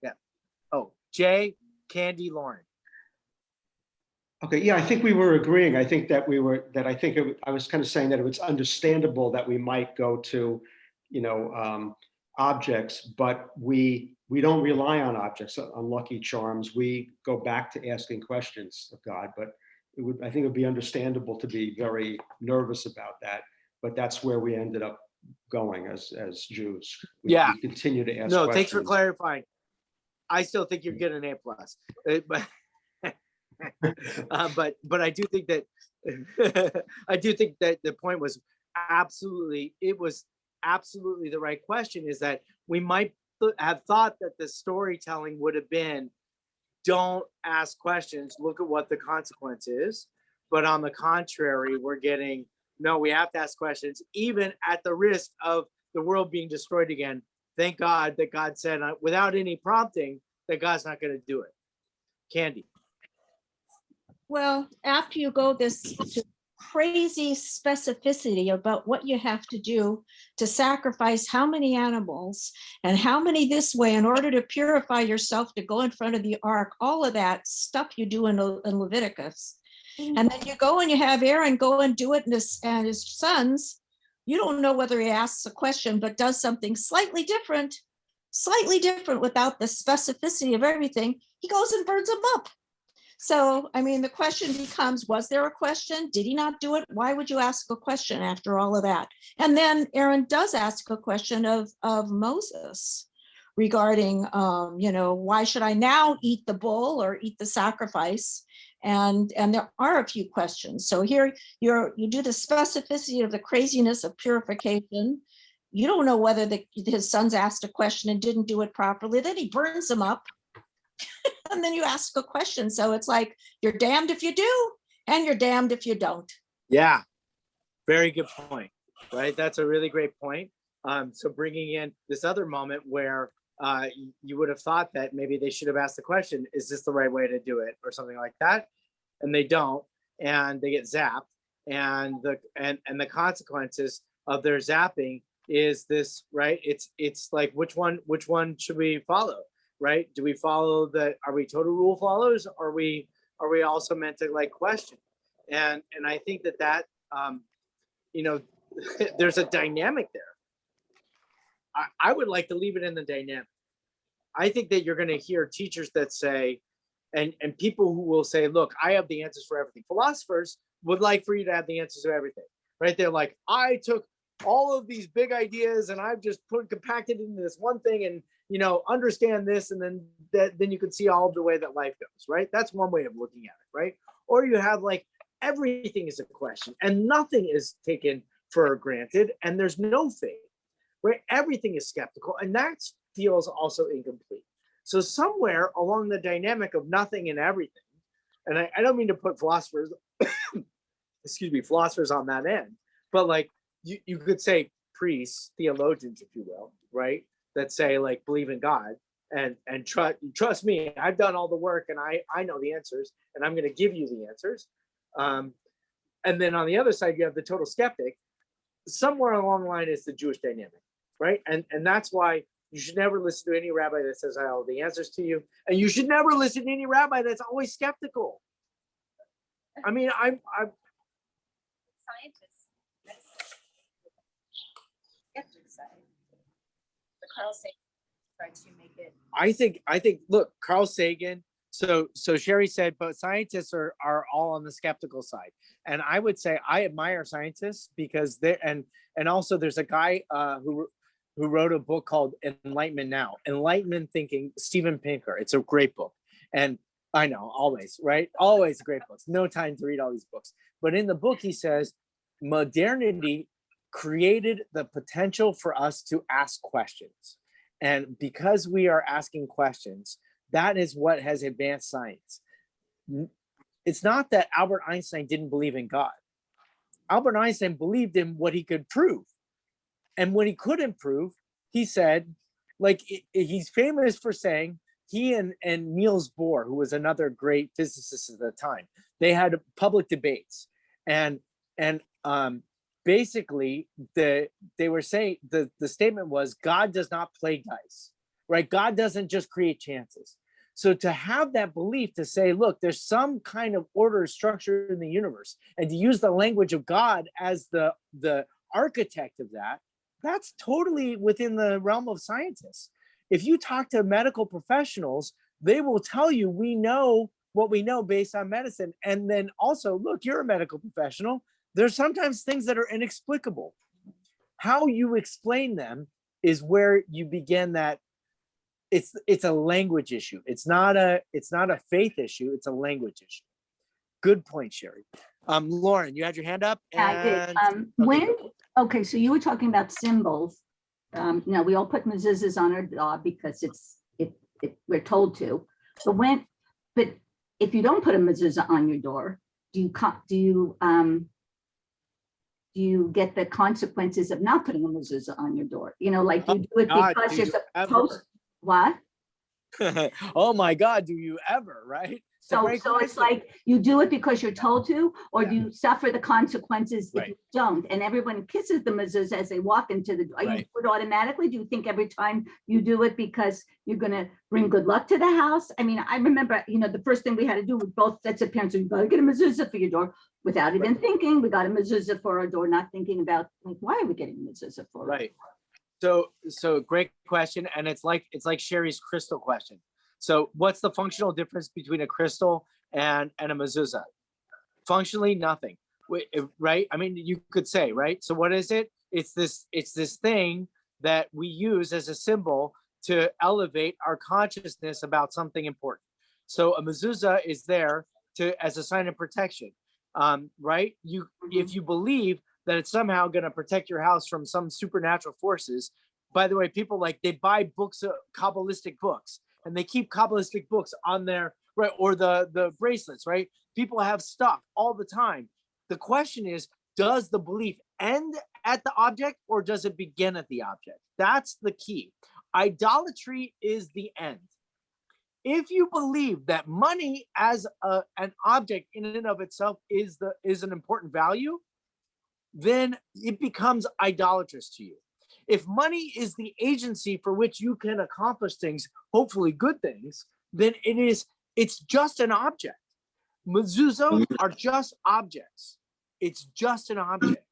[SPEAKER 1] Yeah. Oh, Jay, Candy, Lauren.
[SPEAKER 9] Okay, yeah, I think we were agreeing. I think that I was kind of saying that it was understandable that we might go to, objects, but we don't rely on objects, on lucky charms. We go back to asking questions of God, but I think it would be understandable to be very nervous about that. But that's where we ended up going as Jews. We continue to ask questions.
[SPEAKER 1] Thanks for clarifying. I still think you're getting an A+, but I do think that the point was absolutely the right question, is that we might have thought that the storytelling would have been, don't ask questions, look at what the consequence is. But on the contrary, we're getting, no, we have to ask questions, even at the risk of the world being destroyed again. Thank God that God said, without any prompting, that God's not going to do it. Candy.
[SPEAKER 6] Well, after you go this to crazy specificity about what you have to do to sacrifice how many animals and how many this way in order to purify yourself to go in front of the ark, all of that stuff you do in Leviticus. And then you go and you have Aaron go and do it, and his sons you don't know whether he asks a question, but does something slightly different without the specificity of everything, he goes and burns them up. So, I mean, the question becomes, was there a question? Did he not do it? Why would you ask a question after all of that? And then Aaron does ask a question of Moses regarding, why should I now eat the bull or eat the sacrifice? And there are a few questions. So here you do the specificity of the craziness of purification. You don't know whether his sons asked a question and didn't do it properly. Then he burns them up. And then you ask a question. So it's like, you're damned if you do, and you're damned if you don't.
[SPEAKER 1] Yeah, very good point, right? That's a really great point. So bringing in this other moment where you would have thought that maybe they should have asked the question, is this the right way to do it, or something like that? And they don't, and they get zapped. And the consequences of their zapping is this, right? It's like, which one should we follow? Right? Do we follow are we total rule followers? Or are we also meant to like question? And I think that there's a dynamic there. I would like to leave it in the dynamic. I think that you're going to hear teachers that say, and people who will say, look, I have the answers for everything. Philosophers would like for you to have the answers to everything, right? They're like, I took all of these big ideas and I've just compacted into this one thing, and understand this, and then you can see all of the way that life goes, right? That's one way of looking at it, right? Or you have like everything is a question and nothing is taken for granted, and there's no faith, right? Everything is skeptical, and that feels also incomplete. So somewhere along the dynamic of nothing and everything, and I don't mean to put philosophers, philosophers on that end, but like you could say priests, theologians, if you will, right? That say like, believe in God and trust me, I've done all the work and I know the answers, and I'm going to give you the answers. And then on the other side, you have the total skeptic. Somewhere along the line is the Jewish dynamic, right? And that's why you should never listen to any rabbi that says I have all the answers to you, and you should never listen to any rabbi that's always skeptical. I mean, I'm
[SPEAKER 10] scientists. Skeptic side. The Carl Sagan tried to make it.
[SPEAKER 1] I think. Look, Carl Sagan. So Sherry said, but scientists are all on the skeptical side, and I would say I admire scientists because they're and also there's a guy who wrote a book called Enlightenment Now, Enlightenment Thinking, Steven Pinker. It's a great book, and I know, always, right? Always great books. No time to read all these books, but in the book he says modernity created the potential for us to ask questions, and because we are asking questions, that is what has advanced science. It's not that Albert Einstein didn't believe in God. Albert Einstein believed in what he could prove. And when he couldn't prove, he said, like, he's famous for saying, he and Niels Bohr, who was another great physicist at the time, they had public debates. And basically, they were saying, the statement was, God does not play dice. Right? God doesn't just create chances. So to have that belief to say, look, there's some kind of order structure in the universe, and to use the language of God as the architect of that, that's totally within the realm of scientists. If you talk to medical professionals, they will tell you, we know what we know based on medicine. And then also, look, you're a medical professional. There's sometimes things that are inexplicable. How you explain them is where you begin that. It's a language issue. It's not a faith issue. It's a language issue. Good point, Sherry. Lauren, you had your hand up.
[SPEAKER 2] Yeah, I did. Okay, so you were talking about symbols. We all put mezuzahs on our door because we're told to. But if you don't put a mezuzah on your door, do you get the consequences of not putting a mezuzah on your door? Like you do it because you're supposed. What?
[SPEAKER 1] Oh my God, do you ever, right? It's a
[SPEAKER 2] So,
[SPEAKER 1] great
[SPEAKER 2] so it's
[SPEAKER 1] question.
[SPEAKER 2] like you do it because you're told to, or do you suffer the consequences if
[SPEAKER 1] Right.
[SPEAKER 2] you don't? And everyone kisses the mezuzah as they walk into the, are you
[SPEAKER 1] Right.
[SPEAKER 2] do it automatically? Do you think every time you do it because you're gonna bring good luck to the house? I mean, I remember, the first thing we had to do with both sets of parents, you gotta get a mezuzah for your door without even thinking. We got a mezuzah for our door, not thinking about, like, why are we getting a mezuzah for?
[SPEAKER 1] Right. So great question. And it's like Sherry's crystal question. So what's the functional difference between a crystal and a mezuzah? Functionally, nothing. Right? I mean, you could say, right? So what is it? It's this thing that we use as a symbol to elevate our consciousness about something important. So a mezuzah is there as a sign of protection. Right? If you believe that it's somehow going to protect your house from some supernatural forces. By the way, people they buy books, Kabbalistic books, and they keep Kabbalistic books on their, right, or the bracelets, right? People have stuff all the time. The question is, does the belief end at the object or does it begin at the object? That's the key. Idolatry is the end. If you believe that money as an object in and of itself is an important value, then it becomes idolatrous to you. If money is the agency for which you can accomplish things, hopefully good things, then it's just an object. Mezuzot are just objects. It's just an object.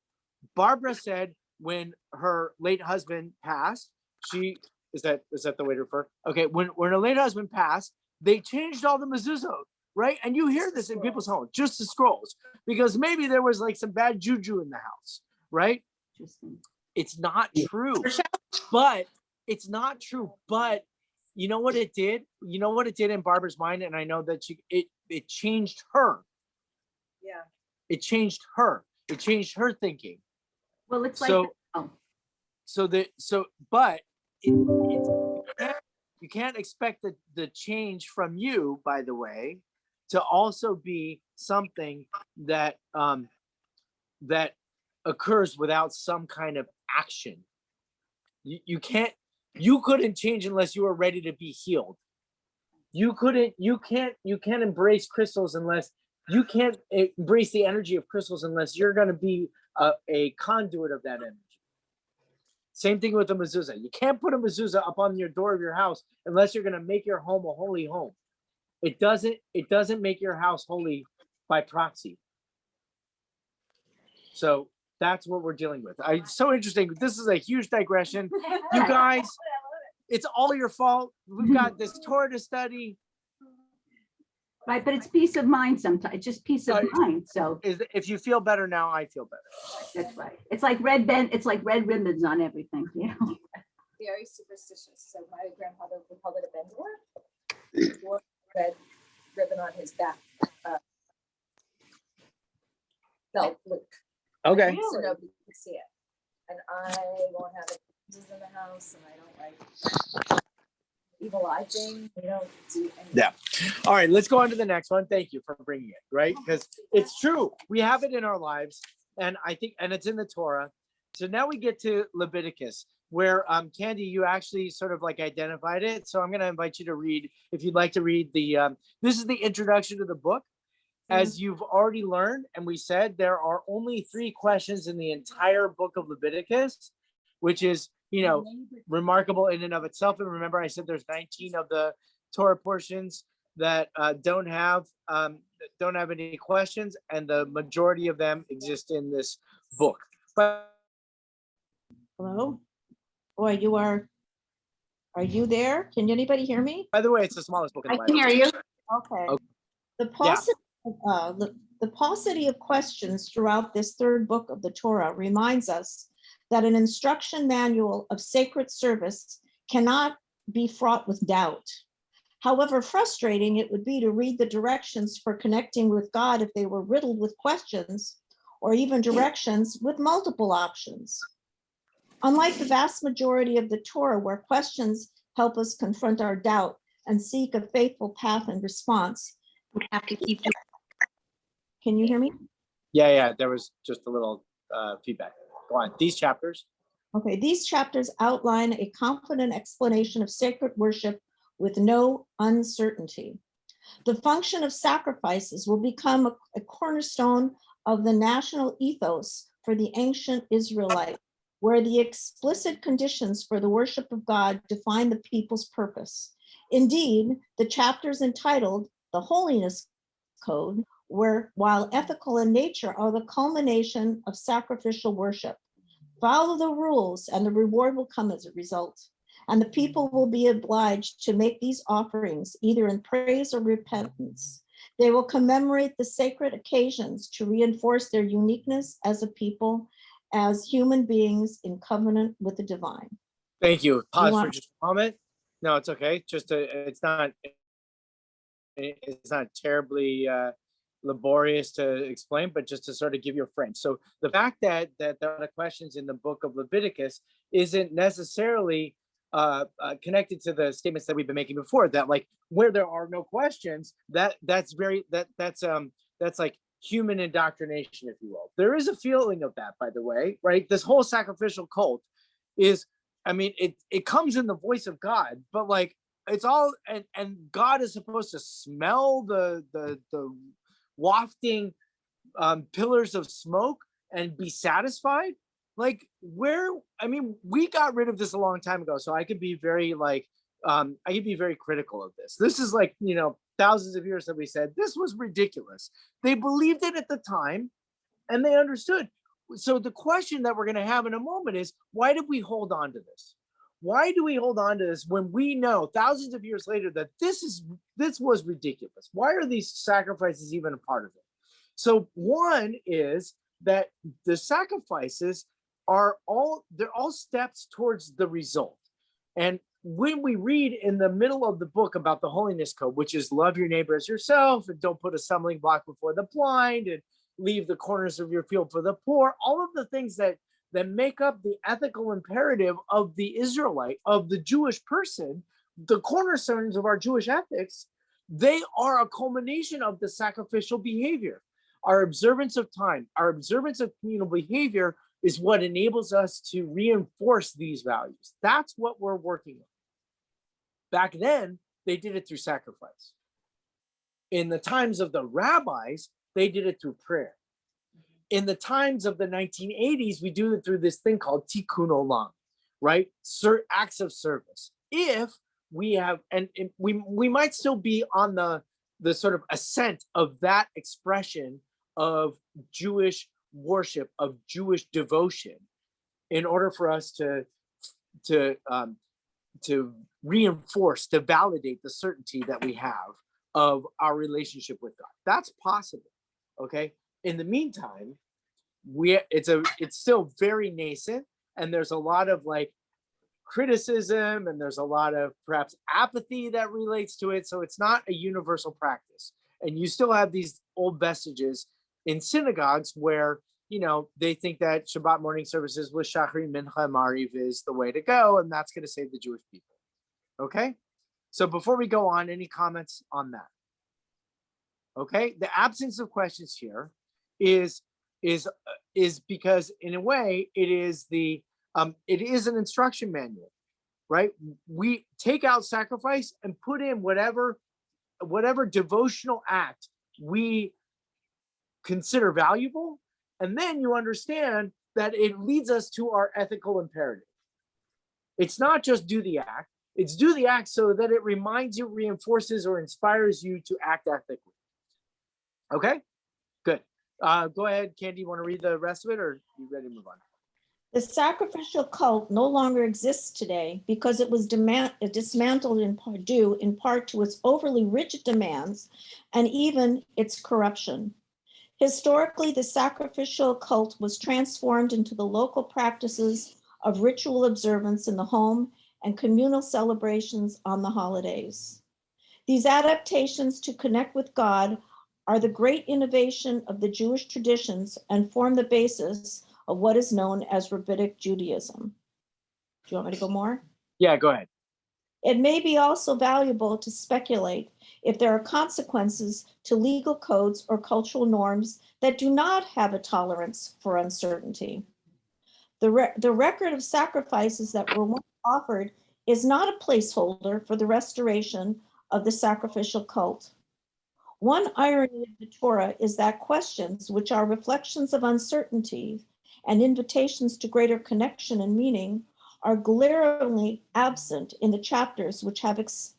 [SPEAKER 1] Barbara said when her late husband passed, is that the way to refer? Okay, when her late husband passed, they changed all the mezuzot, right? And you hear this in people's homes, just the scrolls, because maybe there was some bad juju in the house, right? It's not true, but it's not true. But you know what it did? You know what it did in Barbara's mind, and I know that it changed her.
[SPEAKER 4] Yeah.
[SPEAKER 1] It changed her. It changed her thinking.
[SPEAKER 2] Well, it's
[SPEAKER 1] But you can't expect the change from you, by the way, to also be something that that occurs without some kind of action. You couldn't change unless you were ready to be healed. You can't embrace crystals unless you can't embrace the energy of crystals unless you're going to be a conduit of that energy. Same thing with a mezuzah. You can't put a mezuzah up on your door of your house unless you're going to make your home a holy home. It doesn't make your house holy by proxy. So that's what we're dealing with. It's so interesting. This is a huge digression. You guys, it's all your fault. We've got this Torah to study.
[SPEAKER 2] Right, but it's peace of mind sometimes. It's just peace of mind. So
[SPEAKER 1] If you feel better now, I feel better.
[SPEAKER 2] that's right. It's like it's like red ribbons on everything,
[SPEAKER 10] Very superstitious. So my grandfather would call it a bendor. He wore a red ribbon on his back. Belt loop.
[SPEAKER 1] Okay.
[SPEAKER 10] So nobody can see it. And I won't have it in the house, and I don't like evil eye thing. We don't do anything.
[SPEAKER 1] Yeah. All right, let's go on to the next one. Thank you for bringing it, right? Because it's true. We have it in our lives, and I think, and it's in the Torah. So now we get to Leviticus, where Candy, you actually sort of identified it. So I'm going to invite you to read, if you'd like to read this is the introduction to the book. As you've already learned, and we said, there are only 3 questions in the entire book of Leviticus, which is, remarkable in and of itself. And remember, I said there's 19 of the Torah portions that don't have any questions, and the majority of them exist in this book. But
[SPEAKER 6] Hello? Boy, are you there? Can anybody hear me?
[SPEAKER 1] by the way, it's the smallest book in the
[SPEAKER 3] I
[SPEAKER 1] Bible.
[SPEAKER 3] can hear you.
[SPEAKER 6] Okay.
[SPEAKER 1] Okay.
[SPEAKER 6] The paucity of questions throughout this 3rd book of the Torah reminds us that an instruction manual of sacred service cannot be fraught with doubt. However frustrating it would be to read the directions for connecting with God if they were riddled with questions, or even directions with multiple options. Unlike the vast majority of the Torah, where questions help us confront our doubt and seek a faithful path and response,
[SPEAKER 3] We have to keep doing.
[SPEAKER 6] can you hear me?
[SPEAKER 1] Yeah, there was just a little feedback. Go on. These chapters.
[SPEAKER 6] Okay, these chapters outline a confident explanation of sacred worship with no uncertainty. The function of sacrifices will become a cornerstone of the national ethos for the ancient Israelite, where the explicit conditions for the worship of God define the people's purpose. Indeed, the chapters entitled the Holiness Code, where while ethical in nature are the culmination of sacrificial worship. Follow the rules and the reward will come as a result. And the people will be obliged to make these offerings either in praise or repentance. They will commemorate the sacred occasions to reinforce their uniqueness as a people, as human beings in covenant with the divine.
[SPEAKER 1] Thank you. Pause for
[SPEAKER 6] want-
[SPEAKER 1] just a moment. No, it's okay. It's not terribly laborious to explain, but just to sort of give you a frame. So the fact that there are questions in the book of Leviticus isn't necessarily connected to the statements that we've been making before, that like where there are no questions, that's like human indoctrination, if you will. There is a feeling of that, by the way, right? This whole sacrificial cult is, I mean, it comes in the voice of God, but like it's all, and God is supposed to smell the wafting pillars of smoke and be satisfied. Like where, I mean, we got rid of this a long time ago, so I could be very like I could be very critical of this. This is like, you know, thousands of years that we said this was ridiculous. They believed it at the time and they understood. So the question that we're going to have in a moment is, why did we hold on to this? Why do we hold on to this when we know thousands of years later that this was ridiculous? Why are these sacrifices even a part of it? So one is that the sacrifices they're all steps towards the result. And when we read in the middle of the book about the Holiness Code, which is love your neighbor as yourself and don't put a stumbling block before the blind and leave the corners of your field for the poor, all of the things that make up the ethical imperative of the Israelite, of the Jewish person, the cornerstones of our Jewish ethics, they are a culmination of the sacrificial behavior. Our observance of time, our observance of communal behavior is what enables us to reinforce these values. That's what we're working on. Back then, they did it through sacrifice. In the times of the rabbis, they did it through prayer. In the times of the 1980s, we do it through this thing called tikkun olam, right? Acts of service. If we have, and we might still be on the sort of ascent of that expression of Jewish worship, of Jewish devotion, in order for us to reinforce, to validate the certainty that we have of our relationship with God. That's possible. Okay. In the meantime, it's still very nascent, and there's a lot of like criticism, and there's a lot of perhaps apathy that relates to it. So it's not a universal practice. And you still have these old vestiges in synagogues where, you know, they think that Shabbat morning services with Shachri, Mincha, Mariv is the way to go, and that's going to save the Jewish people. Okay? So before we go on, any comments on that? Okay? The absence of questions here is because in a way it is an instruction manual, right? We take out sacrifice and put in whatever devotional act we consider valuable, and then you understand that it leads us to our ethical imperative. It's not just do the act, it's do the act so that it reminds you, reinforces, or inspires you to act ethically. Okay, good. Go ahead, Candy, you want to read the rest of it, or are you ready to move on?
[SPEAKER 6] The sacrificial cult no longer exists today because it was dismantled due in part to its overly rigid demands and even its corruption. Historically, the sacrificial cult was transformed into the local practices of ritual observance in the home and communal celebrations on the holidays. These adaptations to connect with God are the great innovation of the Jewish traditions and form the basis of what is known as Rabbinic Judaism. Do you want me to go more?
[SPEAKER 1] Yeah, go ahead.
[SPEAKER 6] It may be also valuable to speculate if there are consequences to legal codes or cultural norms that do not have a tolerance for uncertainty. The record of sacrifices that were once offered is not a placeholder for the restoration of the sacrificial cult. One irony of the Torah is that questions, which are reflections of uncertainty and invitations to greater connection and meaning, are glaringly absent in the chapters which have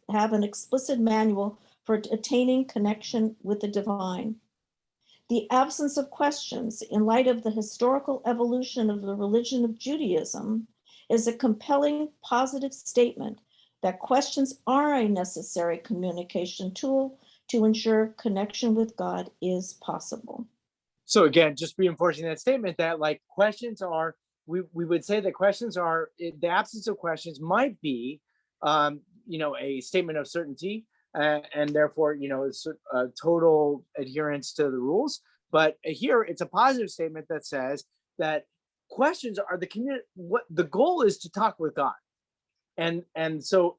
[SPEAKER 6] an explicit manual for attaining connection with the divine. The absence of questions, in light of the historical evolution of the religion of Judaism, is a compelling positive statement that questions are a necessary communication tool to ensure connection with God is possible.
[SPEAKER 1] So again, just reinforcing that statement that like questions are, we would say that questions are, the absence of questions might be, a statement of certainty, and therefore, it's a total adherence to the rules. But here it's a positive statement that says that questions are what the goal is to talk with God. And so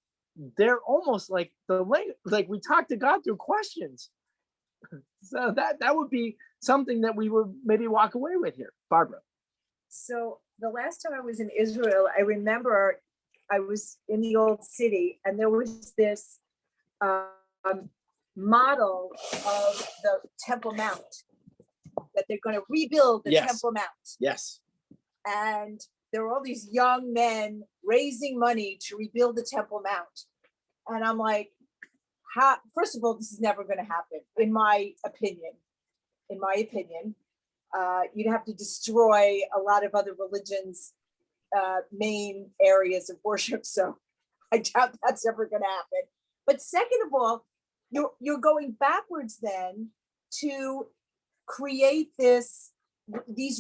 [SPEAKER 1] they're almost like like we talk to God through questions. So that would be something that we would maybe walk away with here. Barbara.
[SPEAKER 10] So the last time I was in Israel, I remember I was in the old city and there was this model of the Temple Mount, that they're going to rebuild the
[SPEAKER 1] Yes.
[SPEAKER 10] Temple Mount.
[SPEAKER 1] Yes.
[SPEAKER 10] And there were all these young men raising money to rebuild the Temple Mount. And I'm like, first of all, this is never going to happen, in my opinion. You'd have to destroy a lot of other religions' main areas of worship. So I doubt that's ever going to happen. But second of all, you're going backwards then to create these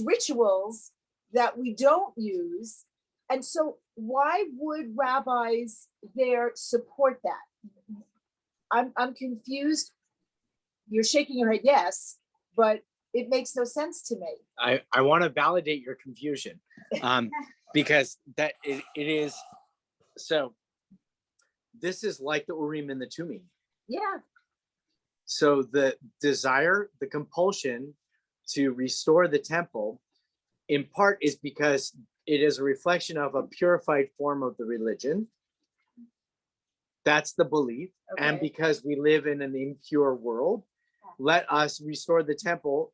[SPEAKER 10] rituals that we don't use. And so why would rabbis there support that? I'm confused. You're shaking your head yes, but it makes no sense to me.
[SPEAKER 1] I want to validate your confusion, because that it is. So this is like the Urim and the Tumim.
[SPEAKER 10] Yeah.
[SPEAKER 1] So the desire, the compulsion to restore the temple, in part is because it is a reflection of a purified form of the religion. That's the belief. Okay. And because we live in an impure world, let us restore the temple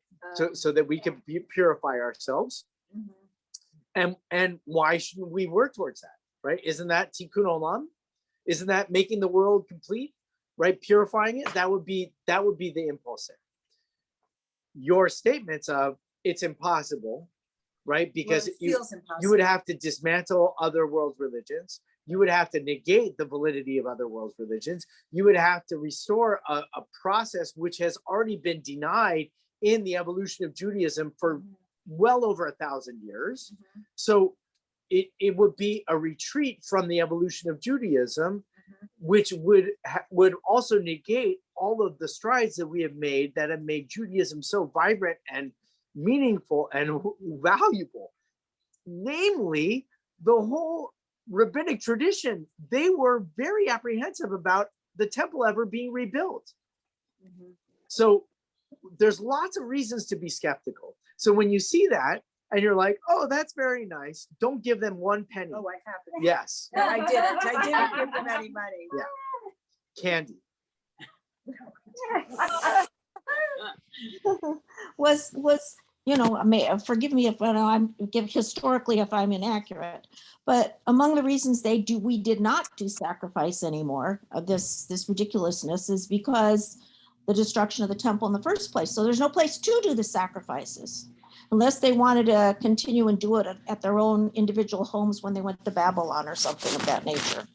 [SPEAKER 1] so that we can purify ourselves. Mm-hmm. And why shouldn't we work towards that, right? Isn't that tikkun olam? Isn't that making the world complete, right? Purifying it? That would be the impulse there. Your statements of it's impossible, right? Because you would have to dismantle other world religions. You would have to negate the validity of other world religions. You would have to restore a process which has already been denied in the evolution of Judaism for well over 1,000 years. Mm-hmm. So it would be a retreat from the evolution of Judaism, which would also negate all of the strides that we have made that have made Judaism so vibrant and meaningful and valuable. Namely, the whole rabbinic tradition. They were very apprehensive about the temple ever being rebuilt. Mm-hmm. So there's lots of reasons to be skeptical. So when you see that and you're like, oh, that's very nice, don't give them one penny.
[SPEAKER 10] Oh, I haven't.
[SPEAKER 1] Yes.
[SPEAKER 10] No, I didn't. I didn't give them any money.
[SPEAKER 1] Yeah. Candy.
[SPEAKER 6] was forgive me if historically if I'm inaccurate, but among the reasons we did not do sacrifice anymore, this ridiculousness, is because the destruction of the temple in the first place. So there's no place to do the sacrifices unless they wanted to continue and do it at their own individual homes when they went to Babylon or something of that nature.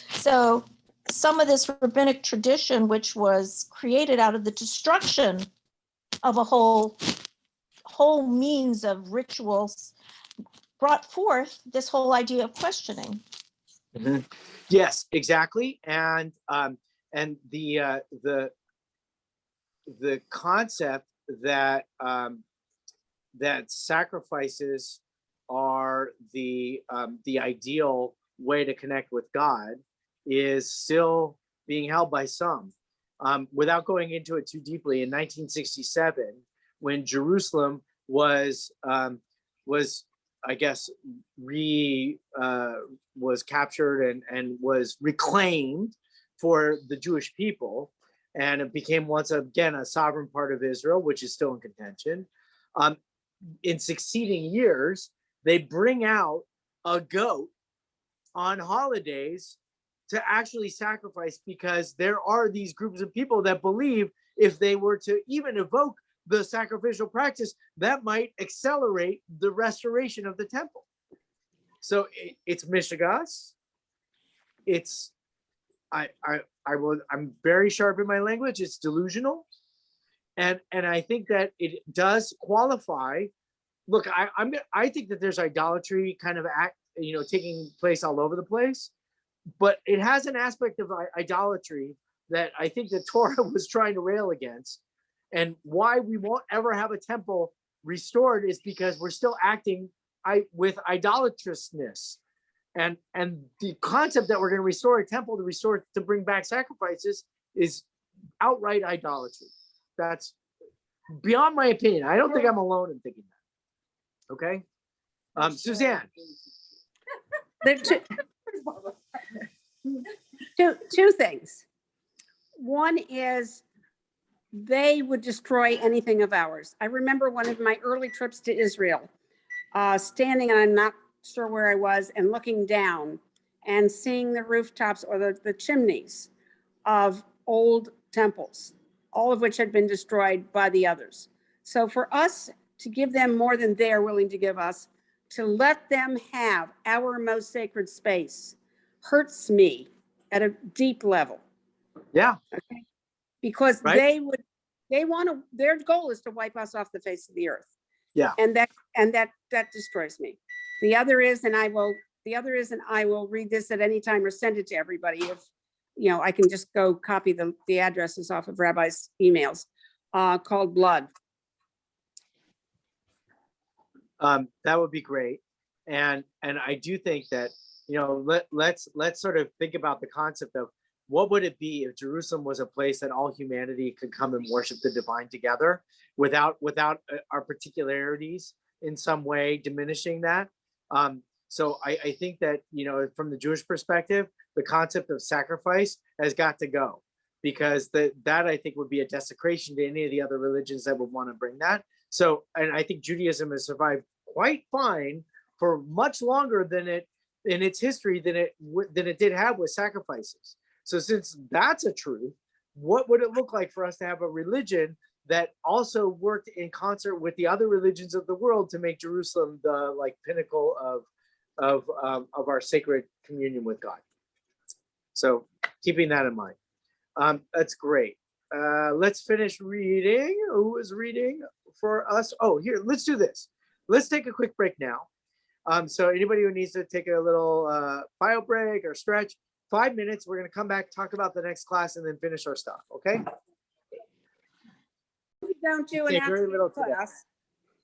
[SPEAKER 6] So some of this rabbinic tradition, which was created out of the destruction of a whole means of rituals, brought forth this whole idea of questioning.
[SPEAKER 1] Mm-hmm. Yes, exactly. And the concept that that sacrifices are the ideal way to connect with God is still being held by some. Without going into it too deeply, in 1967, when Jerusalem was I guess was captured and was reclaimed for the Jewish people, and it became once again a sovereign part of Israel, which is still in contention. In succeeding years, they bring out a goat on holidays to actually sacrifice, because there are these groups of people that believe if they were to even evoke the sacrificial practice, that might accelerate the restoration of the temple. So it's Mishigas. It's I'm very sharp in my language. It's delusional, and I think that it does qualify. Look, I think that there's idolatry kind of taking place all over the place, but it has an aspect of idolatry that I think the Torah was trying to rail against. And why we won't ever have a temple restored is because we're still acting with idolatrousness. And the concept that we're going to restore a temple to bring back sacrifices is outright idolatry. That's beyond my opinion. I don't think I'm alone in thinking that. Okay. Suzanne.
[SPEAKER 3] There are two things. One is they would destroy anything of ours. I remember one of my early trips to Israel, standing, and I'm not sure where I was, and looking down and seeing the rooftops or the chimneys of old temples, all of which had been destroyed by the others. So for us to give them more than they're willing to give us, to let them have our most sacred space, hurts me at a deep level.
[SPEAKER 1] Yeah.
[SPEAKER 3] Okay. Because
[SPEAKER 1] right?
[SPEAKER 3] their goal is to wipe us off the face of the earth.
[SPEAKER 1] Yeah.
[SPEAKER 3] And that destroys me. The other is, and I will read this at any time or send it to everybody. If, I can just go copy the addresses off of Rabbi's emails, called Blood.
[SPEAKER 1] That would be great. And I do think that, let's sort of think about the concept of what would it be if Jerusalem was a place that all humanity could come and worship the divine together without our particularities in some way diminishing that. So I think that, from the Jewish perspective, the concept of sacrifice has got to go, because that I think would be a desecration to any of the other religions that would want to bring that. So, and I think Judaism has survived quite fine for much longer than it in its history than it did have with sacrifices. So since that's a truth, what would it look like for us to have a religion that also worked in concert with the other religions of the world to make Jerusalem the pinnacle of our sacred communion with God? So keeping that in mind, that's great. Let's finish reading. Who is reading for us? Oh, here, let's do this. Let's take a quick break now. So anybody who needs to take a little bio break or stretch, 5 minutes. We're going to come back, talk about the next class, and then finish our stuff. Okay?
[SPEAKER 3] If you don't do an
[SPEAKER 1] Okay, very little
[SPEAKER 3] afternoon
[SPEAKER 1] today.
[SPEAKER 3] class,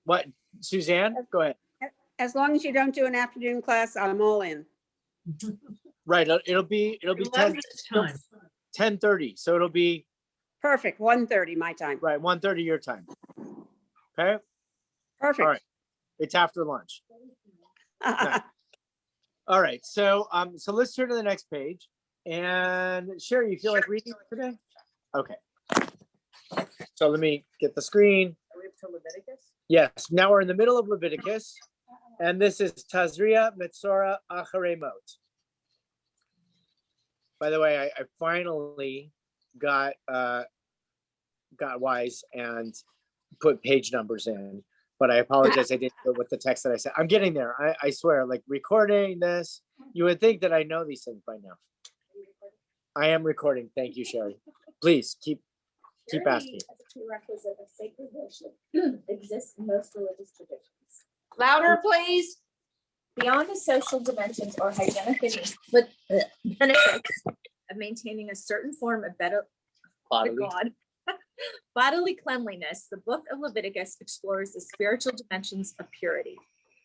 [SPEAKER 1] What, Suzanne? Go ahead.
[SPEAKER 3] as long as you don't do an afternoon class, I'm all in.
[SPEAKER 1] Right. It'll be 10:30. So it'll be
[SPEAKER 3] Perfect. 1:30 my time.
[SPEAKER 1] right 1:30 your time. Okay.
[SPEAKER 3] Perfect.
[SPEAKER 1] All right. It's after lunch. Nice. All right. So let's turn to the next page. And Sherry, you feel like reading today? Okay. So let me get the screen.
[SPEAKER 10] Are we up to Leviticus?
[SPEAKER 1] Yes. Now we're in the middle of Leviticus, and this is Tazria Metzora Acharemot. By the way, I finally got wise and put page numbers in, but I apologize. I didn't do it with the text that I said. I'm getting there. I swear, like recording this, you would think that I know these things by now. I am recording. Thank you, Sherry. Please keep asking.
[SPEAKER 7] As a prerequisite of sacred worship exists in most religious traditions.
[SPEAKER 3] Louder, please.
[SPEAKER 11] Beyond the social dimensions or hygienic benefits of maintaining a certain form of bodily cleanliness, the book of Leviticus explores the spiritual dimensions of purity.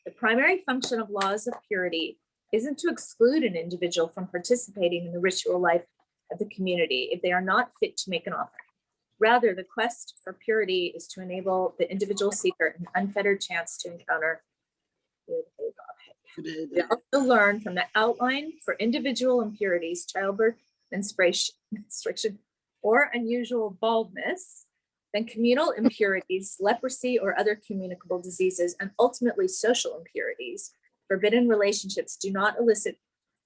[SPEAKER 11] The primary function of laws of purity isn't to exclude an individual from participating in the ritual life of the community if they are not fit to make an offering. Rather, the quest for purity is to enable the individual seeker an unfettered chance to encounter good favor. We also learn from the outline for individual impurities, childbirth, menstruation, or unusual baldness, then communal impurities, leprosy, or other communicable diseases, and ultimately social impurities, forbidden relationships do not elicit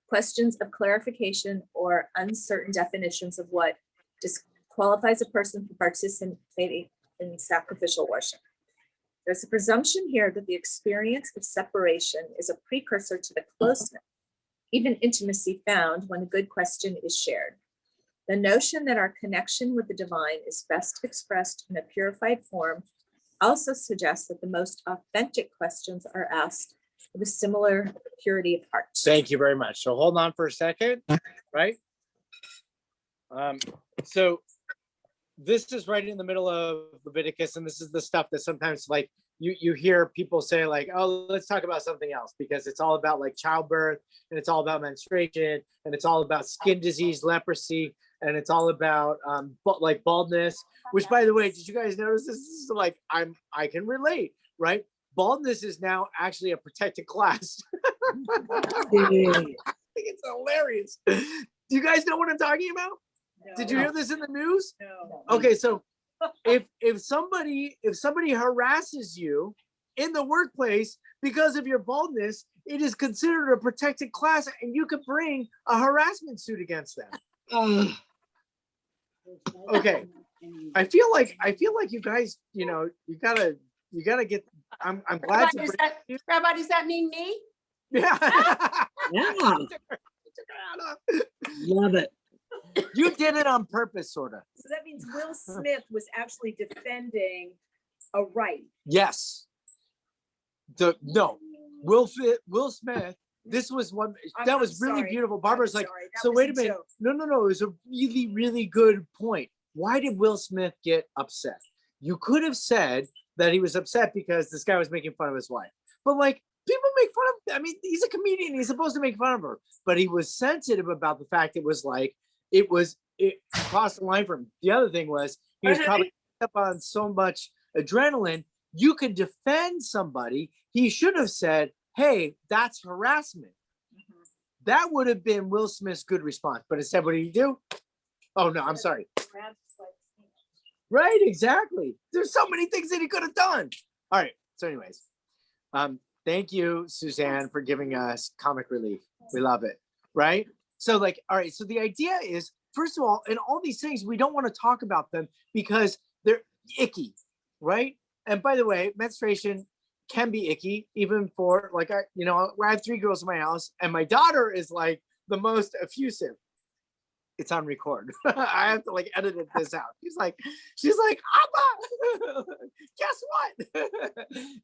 [SPEAKER 11] questions of clarification or uncertain definitions of what disqualifies a person from participating in sacrificial worship. There's a presumption here that the experience of separation is a precursor to the closeness, even intimacy, found when a good question is shared. The notion that our connection with the divine is best expressed in a purified form also suggests that the most authentic questions are asked with a similar purity of heart.
[SPEAKER 1] Thank you very much. So hold on for a second, right? So this is right in the middle of Leviticus, and this is the stuff that sometimes like you hear people say like, oh, let's talk about something else, because it's all about like childbirth, and it's all about menstruation, and it's all about skin disease, leprosy, and it's all about like baldness, which, by the way, did you guys notice this? This is like I can relate, right? Baldness is now actually a protected class. I think it's hilarious. Do you guys know what I'm talking about? Did you hear this in the news?
[SPEAKER 10] No.
[SPEAKER 1] Okay, so if somebody harasses you in the workplace because of your baldness, it is considered a protected class, and you could bring a harassment suit against them. Okay, I feel like you guys, you gotta get. I'm glad to bring.
[SPEAKER 3] Rabbi, does that mean me?
[SPEAKER 1] Yeah.
[SPEAKER 8] Yeah, love it.
[SPEAKER 1] You did it on purpose, sort of.
[SPEAKER 10] So that means Will Smith was actually defending a right.
[SPEAKER 1] Yes. Will Smith. This was one that was really beautiful. Barbara's like, so wait a minute. No. It was a really, really good point. Why did Will Smith get upset? You could have said that he was upset because this guy was making fun of his wife. But like, people make fun of, I mean, he's a comedian. He's supposed to make fun of her. But he was sensitive about the fact it crossed the line for him. The other thing was, he was probably up on so much adrenaline. You could defend somebody. He should have said, hey, that's harassment. That would have been Will Smith's good response. But instead, what did he do? Oh, no, I'm sorry. Right, exactly. There's so many things that he could have done. All right. So anyways, thank you, Suzanne, for giving us comic relief. We love it. Right? So like, all right. So the idea is, first of all, in all these things, we don't want to talk about them because they're icky. Right? And by the way, menstruation can be icky, even for like, I have 3 girls in my house, and my daughter is like the most effusive. It's on record. I have to like edit this out. She's like, Abba, guess what?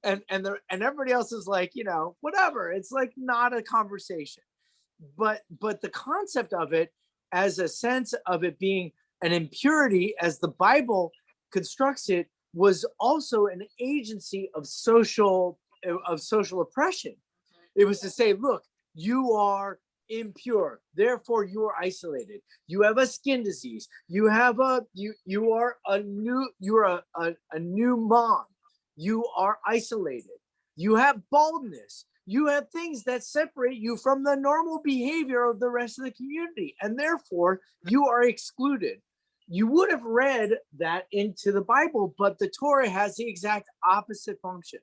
[SPEAKER 1] and everybody else is like, whatever. It's like not a conversation. But the concept of it, as a sense of it being an impurity, as the Bible constructs it, was also an agency of social oppression. It was to say, look, you are impure, therefore you are isolated. You have a skin disease. You have you are a new mom. You are isolated. You have baldness. You have things that separate you from the normal behavior of the rest of the community, and therefore you are excluded. You would have read that into the Bible, but the Torah has the exact opposite function.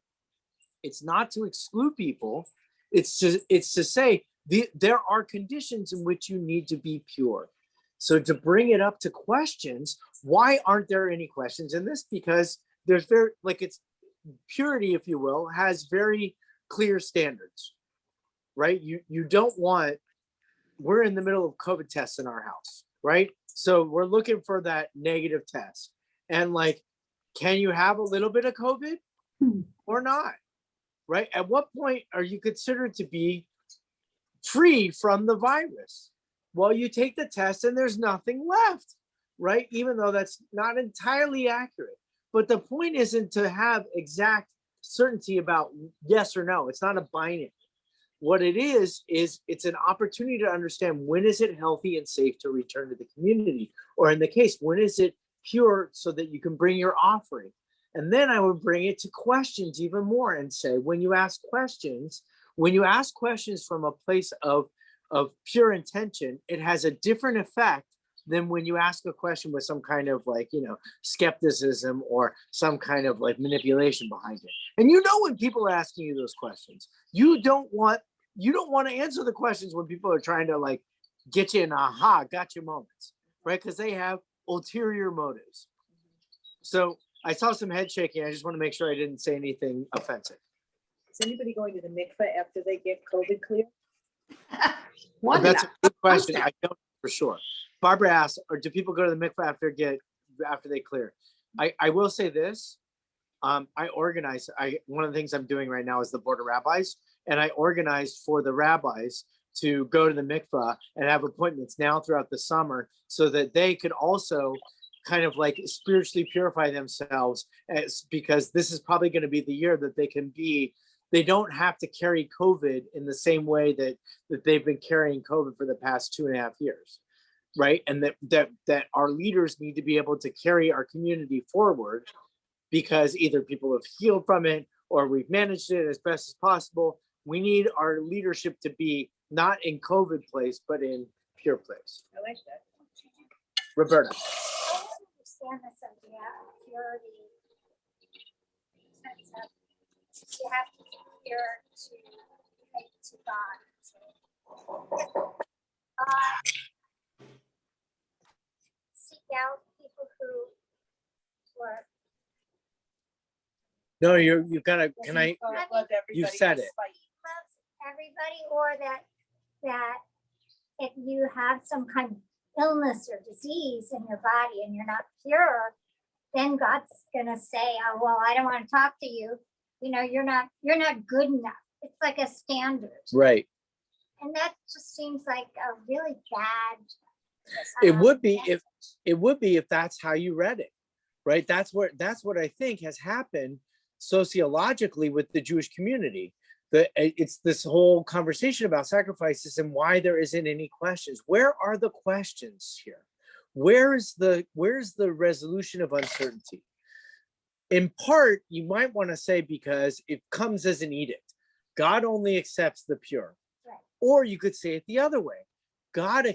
[SPEAKER 1] It's not to exclude people. It's to say there are conditions in which you need to be pure. So to bring it up to questions, why aren't there any questions in this? Because there's it's purity, if you will, has very clear standards, right? You don't want, we're in the middle of COVID tests in our house, right? So we're looking for that negative test. And like, can you have a little bit of COVID or not, right? At what point are you considered to be free from the virus? Well, you take the test and there's nothing left, right? Even though that's not entirely accurate. But the point isn't to have exact certainty about yes or no. It's not a binary. What it is it's an opportunity to understand, when is it healthy and safe to return to the community? Or in the case, when is it pure so that you can bring your offering? And then I would bring it to questions even more and say, when you ask questions from a place of pure intention, it has a different effect than when you ask a question with some kind of like, skepticism or some kind of like manipulation behind it. And when people are asking you those questions, you don't want to answer the questions when people are trying to like get you in aha, gotcha moments, right? Because they have ulterior motives. So I saw some head shaking. I just want to make sure I didn't say anything offensive.
[SPEAKER 10] Is anybody going to the mikveh after they get COVID clear?
[SPEAKER 1] Well, that's a good question. I don't know for sure. Barbara asked, or do people go to the mikveh after they clear? I will say this. I organize. One of the things I'm doing right now is the board of rabbis, and I organized for the rabbis to go to the mikveh and have appointments now throughout the summer, so that they could also kind of like spiritually purify themselves, because this is probably going to be the year that they don't have to carry COVID in the same way that they've been carrying COVID for the past 2.5 years, right? And that our leaders need to be able to carry our community forward, because either people have healed from it or we've managed it as best as possible. We need our leadership to be not in COVID place, but in pure place.
[SPEAKER 10] I like that.
[SPEAKER 1] Roberta.
[SPEAKER 7] I don't understand this idea of purity. Sense of you have to be pure to relate to God. Seek out people who were.
[SPEAKER 1] No, you gotta. Can I?
[SPEAKER 10] Love
[SPEAKER 1] You
[SPEAKER 10] everybody
[SPEAKER 1] said it.
[SPEAKER 10] despite-
[SPEAKER 7] Loves everybody, or that if you have some kind of illness or disease in your body and you're not pure, then God's gonna say, "Oh well, I don't want to talk to you. You're not good enough." It's like a standard,
[SPEAKER 1] Right.
[SPEAKER 7] and that just seems like a really bad.
[SPEAKER 1] It would be
[SPEAKER 7] message.
[SPEAKER 1] if that's how you read it, right? That's what I think has happened sociologically with the Jewish community. It's this whole conversation about sacrifices and why there isn't any questions. Where are the questions here? Where's the resolution of uncertainty? In part, you might want to say because it comes as an edict. God only accepts the pure.
[SPEAKER 7] Right.
[SPEAKER 1] Or you could say it the other way. God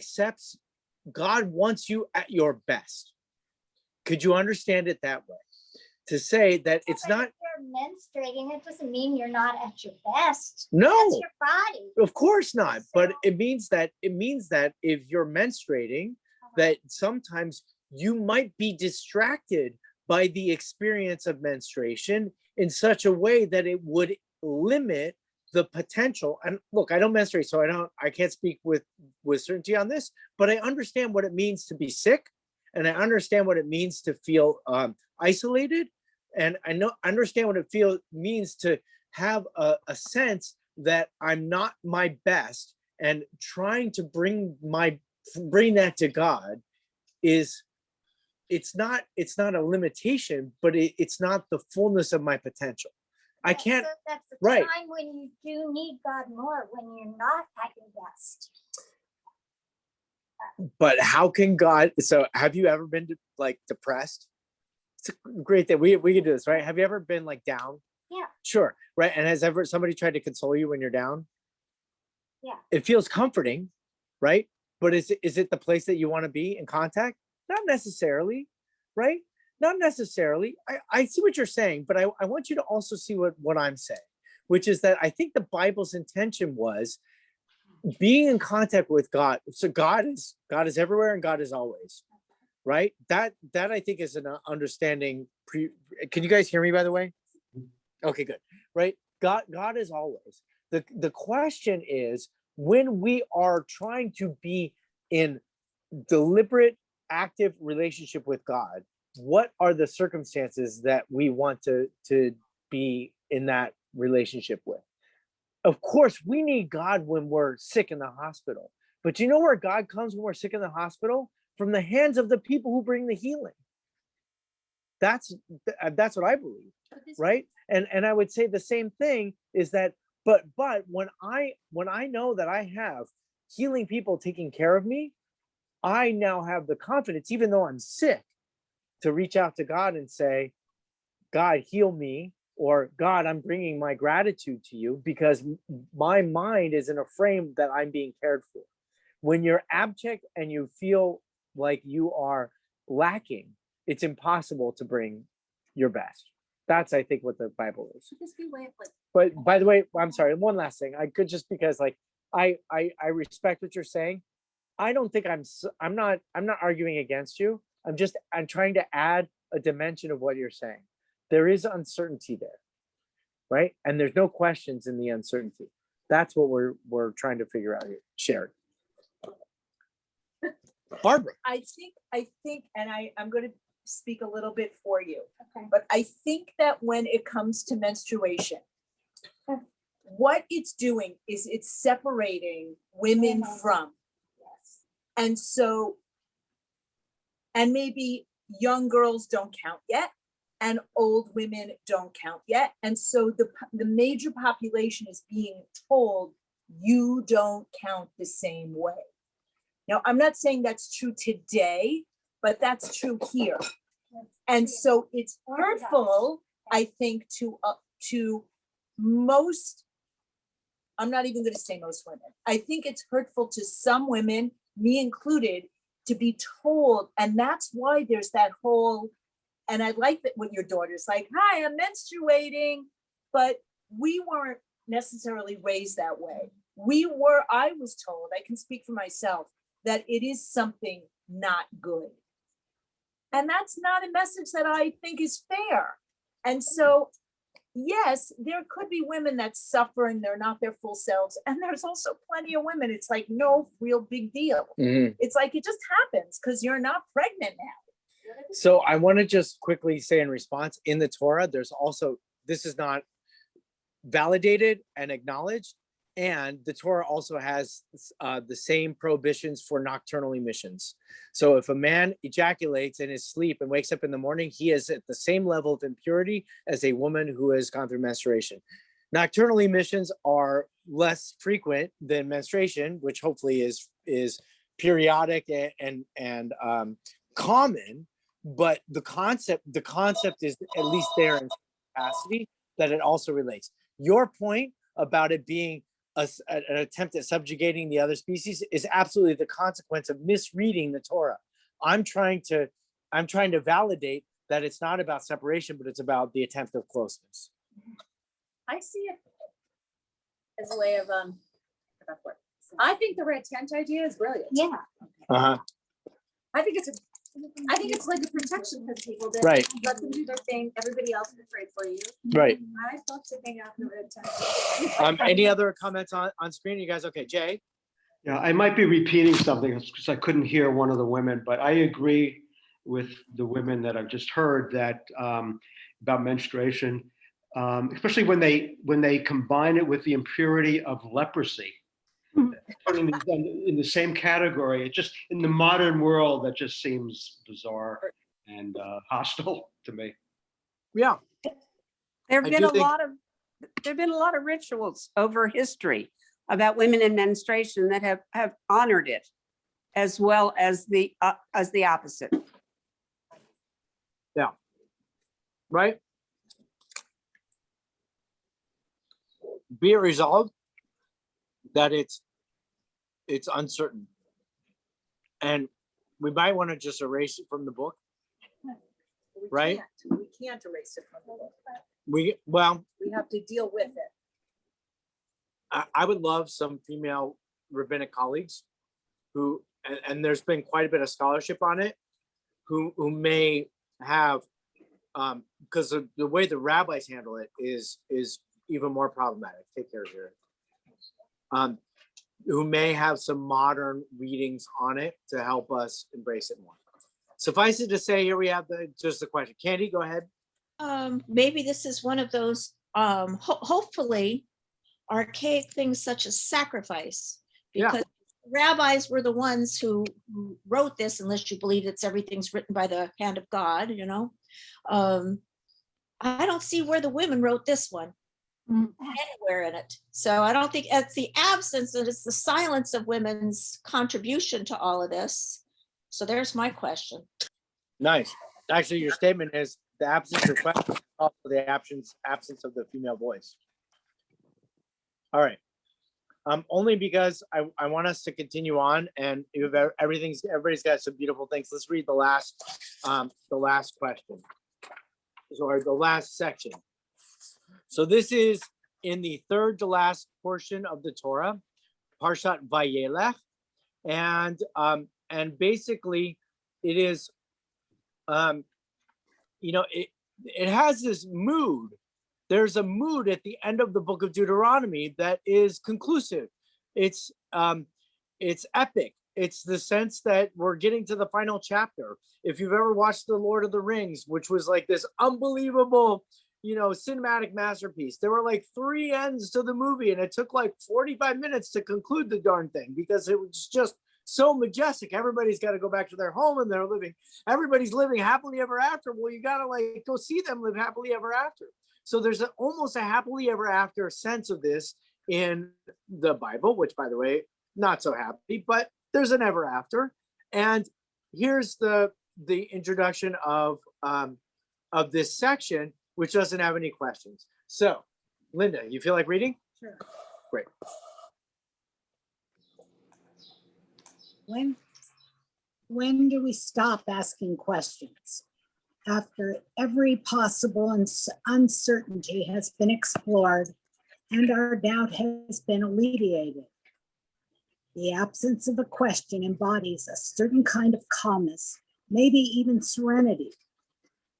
[SPEAKER 1] wants you at your best. Could you understand it that way? To say that it's
[SPEAKER 7] But
[SPEAKER 1] not.
[SPEAKER 7] if you're menstruating, it doesn't mean you're not at your best.
[SPEAKER 1] No.
[SPEAKER 7] That's your body.
[SPEAKER 1] Of course not. But
[SPEAKER 7] So-
[SPEAKER 1] it means that if you're menstruating, that sometimes you might be distracted by the experience of menstruation in such a way that it would limit the potential. And look, I don't menstruate, so I can't speak with certainty on this, but I understand what it means to be sick, and I understand what it means to feel isolated, and understand what it means to have a sense that I'm not my best, and trying to bring that to God it's not a limitation, but it's not the fullness of my potential. I can't.
[SPEAKER 7] So that's the
[SPEAKER 1] right.
[SPEAKER 7] time when you do need God more, when you're not at your best.
[SPEAKER 1] But how can God? So have you ever been like depressed? It's a great thing. We can do this, right? Have you ever been like down?
[SPEAKER 7] Yeah.
[SPEAKER 1] Sure. Right. And has ever somebody tried to console you when you're down?
[SPEAKER 7] Yeah.
[SPEAKER 1] It feels comforting, right? But is it the place that you want to be in contact? Not necessarily, right? Not necessarily. I see what you're saying, but I want you to also see what I'm saying, which is that I think the Bible's intention was being in contact with God. So God is everywhere and God is always, right? That I think is an understanding. Can you guys hear me, by the way? Okay, good. Right? God is always. The question is, when we are trying to be in deliberate, active relationship with God, what are the circumstances that we want to be in that relationship with? Of course, we need God when we're sick in the hospital. But you know where God comes when we're sick in the hospital? From the hands of the people who bring the healing. That's what I believe, right? And I would say the same thing is that, but when I know that I have healing people taking care of me, I now have the confidence, even though I'm sick, to reach out to God and say, God, heal me, or God, I'm bringing my gratitude to you because my mind is in a frame that I'm being cared for. When you're abject and you feel like you are lacking, it's impossible to bring your best. That's, I think, what the Bible is.
[SPEAKER 11] Should this be way of like,
[SPEAKER 1] But by the way, I'm sorry, one last thing. I could, just because like I respect what you're saying. I don't think I'm not arguing against you. I'm trying to add a dimension of what you're saying. There is uncertainty there, right? And there's no questions in the uncertainty. That's what we're trying to figure out here. Sharon. Barbara.
[SPEAKER 10] I think, and I'm going to speak a little bit for you,
[SPEAKER 7] Okay.
[SPEAKER 10] but I think that when it comes to menstruation, what it's doing is it's separating women from.
[SPEAKER 7] Yes.
[SPEAKER 10] And so, and maybe young girls don't count yet, and old women don't count yet. And so the major population is being told, you don't count the same way. Now, I'm not saying that's true today, but that's true here. And so it's hurtful, I think, to most, I'm not even going to say most women. I think it's hurtful to some women, me included, to be told. And that's why there's that whole, and I like that when your daughter's like, hi, I'm menstruating, but we weren't necessarily raised that way. I was told, I can speak for myself, that it is something not good. And that's not a message that I think is fair. And so, yes, there could be women that suffer and they're not their full selves. And there's also plenty of women, it's like no real big deal.
[SPEAKER 1] Mm-hmm.
[SPEAKER 10] It's like it just happens because you're not pregnant now.
[SPEAKER 1] So I want to just quickly say in response, in the Torah, there's also, this is not validated and acknowledged. And the Torah also has the same prohibitions for nocturnal emissions. So if a man ejaculates in his sleep and wakes up in the morning, he is at the same level of impurity as a woman who has gone through menstruation. Nocturnal emissions are less frequent than menstruation, which hopefully is periodic and common. But the concept is at least there in capacity that it also relates. Your point about it being an attempt at subjugating the other species is absolutely the consequence of misreading the Torah. I'm trying to validate that it's not about separation, but it's about the attempt of closeness.
[SPEAKER 11] I see it as a way of, I think the red tent idea is brilliant.
[SPEAKER 7] Yeah.
[SPEAKER 1] Uh-huh.
[SPEAKER 11] I think it's like a protection for people that
[SPEAKER 1] Right.
[SPEAKER 11] let them do their thing. Everybody else is afraid for you.
[SPEAKER 1] Right.
[SPEAKER 11] I love to hang out in the red tent.
[SPEAKER 1] Any other comments on screen? You guys okay? Jay?
[SPEAKER 9] Yeah, I might be repeating something because I couldn't hear one of the women, but I agree with the women that I've just heard that about menstruation, especially when they combine it with the impurity of leprosy. Putting these in the same category, it just, in the modern world, that just seems bizarre and hostile to me.
[SPEAKER 1] Yeah.
[SPEAKER 3] There have
[SPEAKER 1] I
[SPEAKER 3] been
[SPEAKER 1] do
[SPEAKER 3] a
[SPEAKER 1] think-
[SPEAKER 3] lot of rituals over history about women in menstruation that have honored it, as well as the opposite.
[SPEAKER 1] Yeah. Right. Be it resolved that it's uncertain, and we might want to just erase it from the book. Right.
[SPEAKER 10] We can't erase it from the book.
[SPEAKER 1] We
[SPEAKER 10] have to deal with it.
[SPEAKER 1] I would love some female rabbinic colleagues who, and there's been quite a bit of scholarship on it, who may have, because the way the rabbis handle it is even more problematic. Take care of your, who may have some modern readings on it to help us embrace it more. Suffice it to say, here we have just the question. Candy, go ahead.
[SPEAKER 6] Maybe this is one of those, hopefully, archaic things such as sacrifice,
[SPEAKER 1] Yeah.
[SPEAKER 6] because rabbis were the ones who wrote this, unless you believe it's everything's written by the hand of God, you know. I don't see where the women wrote this one anywhere in it. So I don't think it's the absence, and it's the silence of women's contribution to all of this. So there's my question.
[SPEAKER 1] Nice. Actually, your statement is the absence of question, also the absence of the female voice. All right. only because I want us to continue on, and if everybody's got some beautiful things. Let's read the last question, or the last section. So this is in the third to last portion of the Torah, Parshat Vayelech, and basically it is, it has this mood. There's a mood at the end of the book of Deuteronomy that is conclusive. It's epic. It's the sense that we're getting to the final chapter. If you've ever watched The Lord of the Rings, which was like this unbelievable, cinematic masterpiece, there were like 3 ends to the movie, and it took like 45 minutes to conclude the darn thing because it was just so majestic. Everybody's got to go back to their home and everybody's living happily ever after. Well, you got to like go see them live happily ever after. So there's almost a happily ever after sense of this in the Bible, which, by the way, not so happy, but there's an ever after. And here's the introduction of this section, which doesn't have any questions. So, Linda, you feel like reading?
[SPEAKER 6] Sure.
[SPEAKER 1] Great.
[SPEAKER 6] When do we stop asking questions? After every possible uncertainty has been explored and our doubt has been alleviated. The absence of a question embodies a certain kind of calmness, maybe even serenity.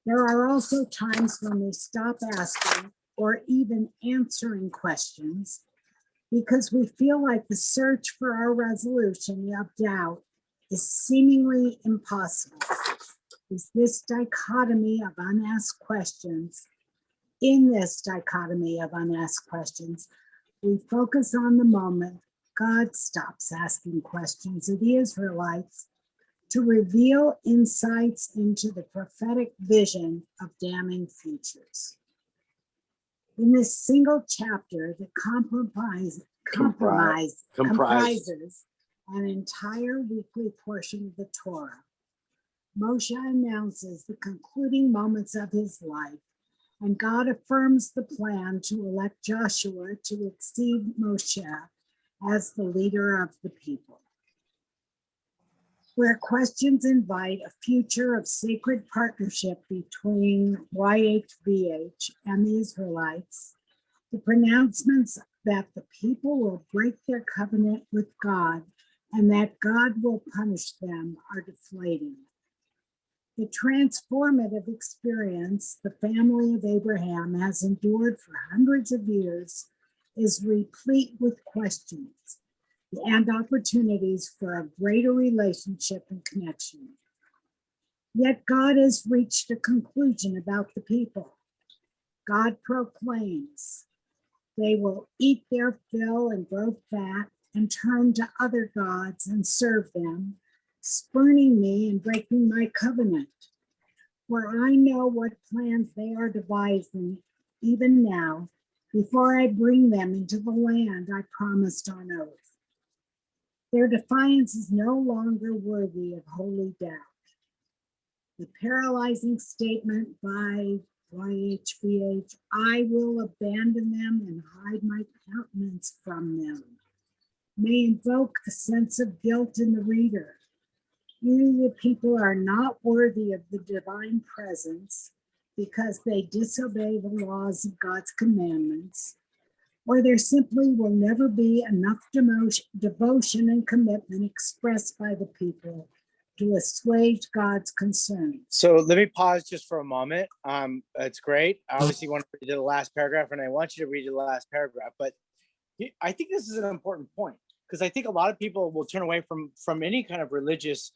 [SPEAKER 6] There are also times when we stop asking or even answering questions because we feel like the search for our resolution of doubt is seemingly impossible. Is this dichotomy of unasked questions? In this dichotomy of unasked questions, we focus on the moment God stops asking questions of the Israelites to reveal insights into the prophetic vision of damning futures. In this single chapter that comprises an entire weekly portion of the Torah, Moshe announces the concluding moments of his life, and God affirms the plan to elect Joshua to succeed Moshe as the leader of the people. Where questions invite a future of sacred partnership between YHVH and the Israelites, the pronouncements that the people will break their covenant with God and that God will punish them are deflating. The transformative experience the family of Abraham has endured for hundreds of years is replete with questions and opportunities for a greater relationship and connection. Yet God has reached a conclusion about the people. God proclaims, they will eat their fill and grow fat and turn to other gods and serve them, spurning me and breaking my covenant. For I know what plans they are devising even now, before I bring them into the land I promised on oath. Their defiance is no longer worthy of holy doubt. The paralyzing statement by YHVH, I will abandon them and hide my countenance from them, may invoke a sense of guilt in the reader. Either the people are not worthy of the divine presence because they disobey the laws of God's commandments, or there simply will never be enough devotion and commitment expressed by the people to assuage God's concerns.
[SPEAKER 1] So let me pause just for a moment. It's great. I obviously want to read the last paragraph, and I want you to read the last paragraph, but I think this is an important point because I think a lot of people will turn away from any kind of religious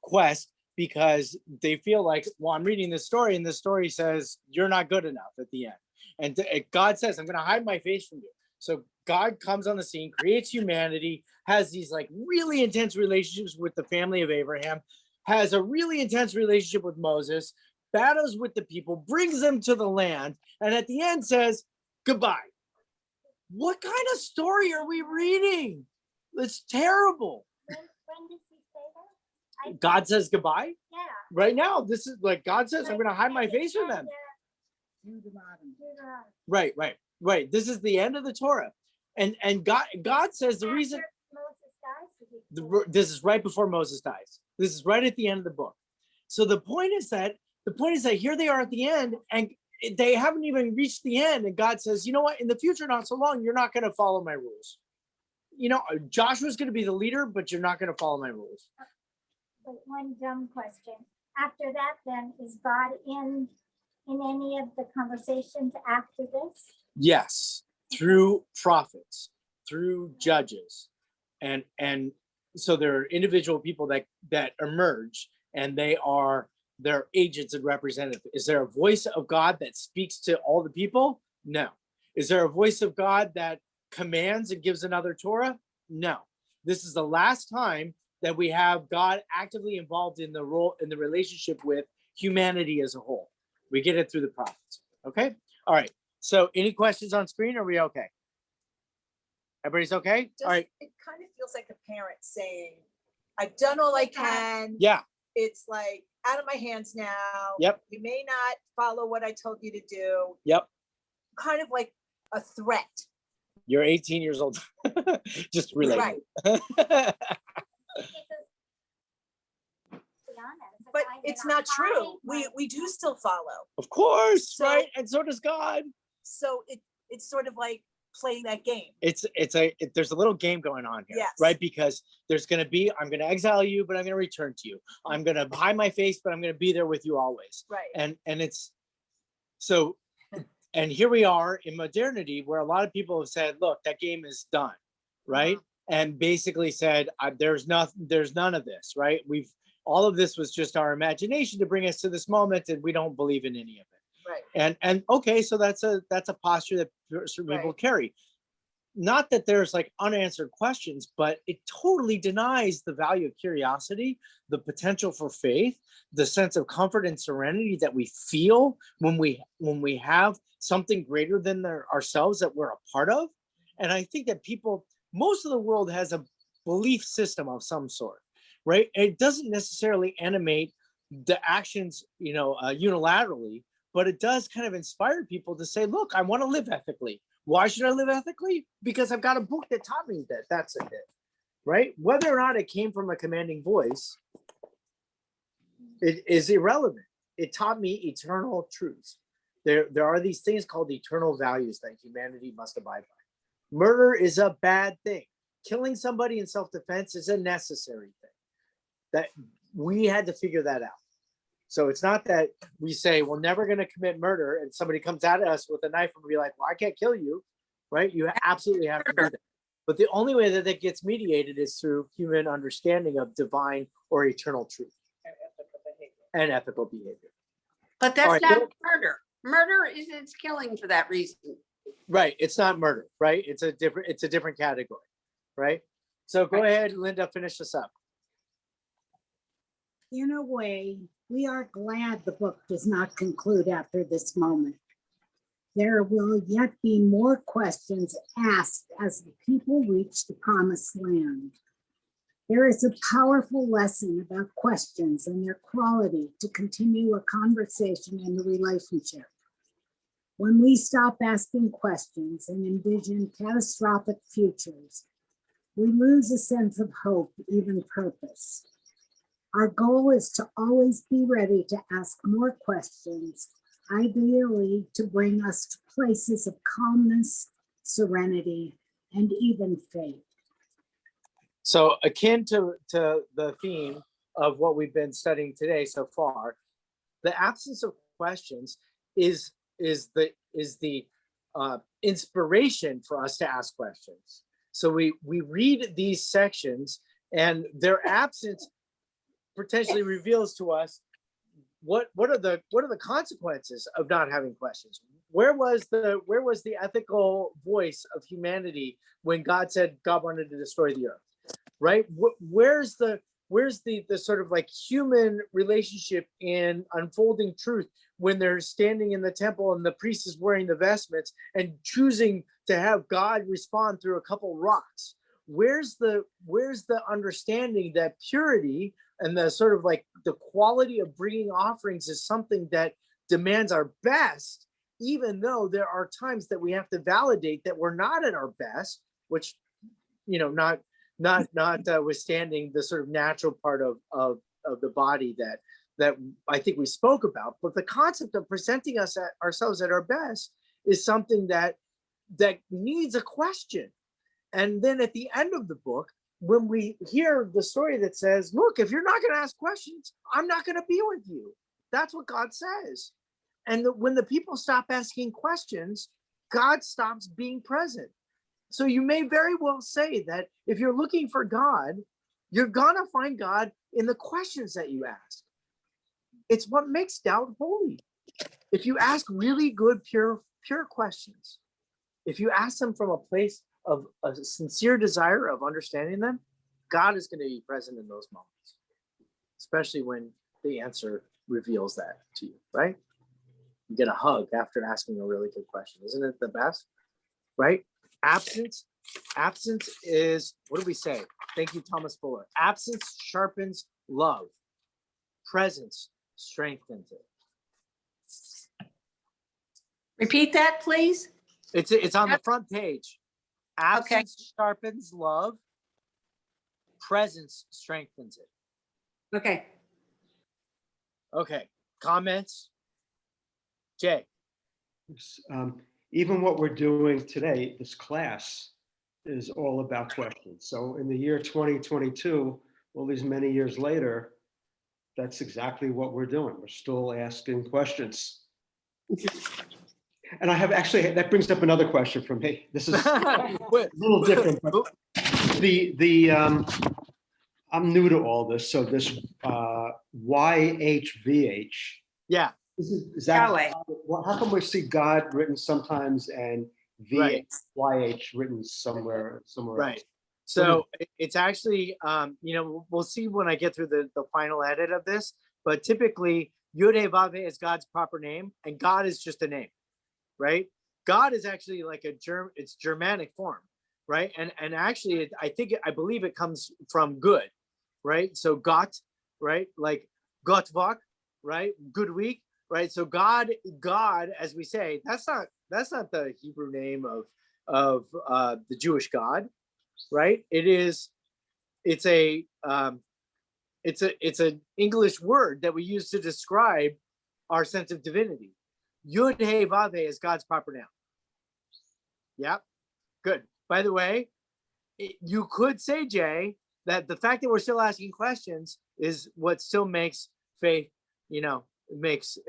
[SPEAKER 1] quest because they feel like, well, I'm reading this story and the story says you're not good enough at the end. And God says, I'm going to hide my face from you. So God comes on the scene, creates humanity, has these like really intense relationships with the family of Abraham, has a really intense relationship with Moses, battles with the people, brings them to the land, and at the end says, goodbye. What kind of story are we reading? It's terrible.
[SPEAKER 7] When did he say that?
[SPEAKER 1] God says goodbye?
[SPEAKER 7] Yeah.
[SPEAKER 1] Right now, this is like God says, I'm going to hide my face from them. Right. This is the end of the Torah. And God says the reason
[SPEAKER 7] After Moses dies, or before?
[SPEAKER 1] this is right before Moses dies. This is right at the end of the book. So the point is that here they are at the end, and they haven't even reached the end. And God says, you know what? In the future, not so long, you're not going to follow my rules. You know, Joshua's going to be the leader, but you're not going to follow my rules.
[SPEAKER 7] But one dumb question. After that, then, is God in any of the conversations after this?
[SPEAKER 1] Yes, through prophets, through judges, and so there are individual people that emerge, and they're agents and representatives. Is there a voice of God that speaks to all the people? No. Is there a voice of God that commands and gives another Torah? No. This is the last time that we have God actively involved in the role, in the relationship with humanity as a whole. We get it through the prophets. Okay. All right. So any questions on screen? Are we okay? Everybody's okay? All right.
[SPEAKER 10] It kind of feels like a parent saying, I've done all I can.
[SPEAKER 1] Yeah.
[SPEAKER 10] It's like out of my hands now.
[SPEAKER 1] Yep.
[SPEAKER 10] You may not follow what I told you to do.
[SPEAKER 1] Yep.
[SPEAKER 10] Kind of like a threat.
[SPEAKER 1] You're 18 years old. Just relate.
[SPEAKER 10] Right. But it's not true. We do still follow.
[SPEAKER 1] Of course,
[SPEAKER 10] So-
[SPEAKER 1] right? And so does God.
[SPEAKER 10] So it's sort of like playing that game.
[SPEAKER 1] There's a little game going on here,
[SPEAKER 10] Yes.
[SPEAKER 1] right? Because there's going to be, I'm going to exile you, but I'm going to return to you. I'm going to hide my face, but I'm going to be there with you always.
[SPEAKER 10] Right.
[SPEAKER 1] And it's so, and here we are in modernity where a lot of people have said, look, that game is done, right? And basically said, there's none of this, right? All of this was just our imagination to bring us to this moment, and we don't believe in any of it.
[SPEAKER 10] Right.
[SPEAKER 1] And okay, so that's a posture that certain people
[SPEAKER 10] Right.
[SPEAKER 1] carry. Not that there's like unanswered questions, but it totally denies the value of curiosity, the potential for faith, the sense of comfort and serenity that we feel when we have something greater than ourselves that we're a part of. And I think that most of the world has a belief system of some sort, right? It doesn't necessarily animate the actions, unilaterally, but it does kind of inspire people to say, look, I want to live ethically. Why should I live ethically? Because I've got a book that taught me that. That's it, right? Whether or not it came from a commanding voice, it is irrelevant. It taught me eternal truths. There are these things called eternal values that humanity must abide by. Murder is a bad thing. Killing somebody in self-defense is a necessary thing. That we had to figure that out. So it's not that we say we're never going to commit murder and somebody comes at us with a knife and be like, well, I can't kill you, right? You absolutely have to do that. But the only way that gets mediated is through human understanding of divine or eternal truth and ethical behavior.
[SPEAKER 3] But that's
[SPEAKER 1] All right,
[SPEAKER 3] not
[SPEAKER 1] so-
[SPEAKER 3] murder. Murder is it's killing for that reason.
[SPEAKER 1] Right. It's not murder, right? It's a different category, right? So go ahead, Linda, finish this up.
[SPEAKER 12] In a way, we are glad the book does not conclude after this moment. There will yet be more questions asked as the people reach the promised land. There is a powerful lesson about questions and their quality to continue a conversation in the relationship. When we stop asking questions and envision catastrophic futures, we lose a sense of hope, even purpose. Our goal is to always be ready to ask more questions, ideally to bring us to places of calmness, serenity, and even faith.
[SPEAKER 1] So akin to the theme of what we've been studying today so far, the absence of questions is the inspiration for us to ask questions. So we read these sections, and their absence potentially reveals to us what are the consequences of not having questions. Where was the ethical voice of humanity when God said God wanted to destroy the earth? Right? Where's the sort of like human relationship in unfolding truth when they're standing in the temple and the priest is wearing the vestments and choosing to have God respond through a couple rocks? Where's the understanding that purity and the sort of like the quality of bringing offerings is something that demands our best, even though there are times that we have to validate that we're not at our best, which, not withstanding the sort of natural part of the body that I think we spoke about, but the concept of presenting ourselves at our best is something that needs a question. And then at the end of the book, when we hear the story that says, look, if you're not going to ask questions, I'm not going to be with you. That's what God says. And when the people stop asking questions, God stops being present. So you may very well say that if you're looking for God, you're going to find God in the questions that you ask. It's what makes doubt holy. If you ask really good, pure questions, if you ask them from a place of a sincere desire of understanding them, God is going to be present in those moments, especially when the answer reveals that to you, right? You get a hug after asking a really good question. Isn't it the best? Right? Absence is, what do we say? Thank you, Thomas Fuller. Absence sharpens love. Presence strengthens it.
[SPEAKER 3] Repeat that, please.
[SPEAKER 1] It's on the front page. Absence sharpens love. Presence strengthens it.
[SPEAKER 3] Okay.
[SPEAKER 1] Okay. Comments? Jay.
[SPEAKER 9] Even what we're doing today, this class is all about questions. So in the year 2022, all these many years later, that's exactly what we're doing. We're still asking questions. And I have actually, that brings up another question for me. This is a little different, but I'm new to all this. So this YHVH.
[SPEAKER 1] Yeah.
[SPEAKER 9] Is that, how come we see God written sometimes and
[SPEAKER 1] Right.
[SPEAKER 9] YH written somewhere
[SPEAKER 1] Right.
[SPEAKER 9] else?
[SPEAKER 1] So it's actually, we'll see when I get through the final edit of this, but typically Yud He Vav He is God's proper name and God is just a name, right? God is actually like it's Germanic form, right? And actually, I believe it comes from good, right? So Gott, right? Like Gottvak, right? Good week, right? So God, as we say, that's not the Hebrew name of the Jewish God, right? It's an English word that we use to describe our sense of divinity. Yud He Vav He is God's proper noun. Yeah, good. By the way, you could say, Jay, that the fact that we're still asking questions is what still makes faith, it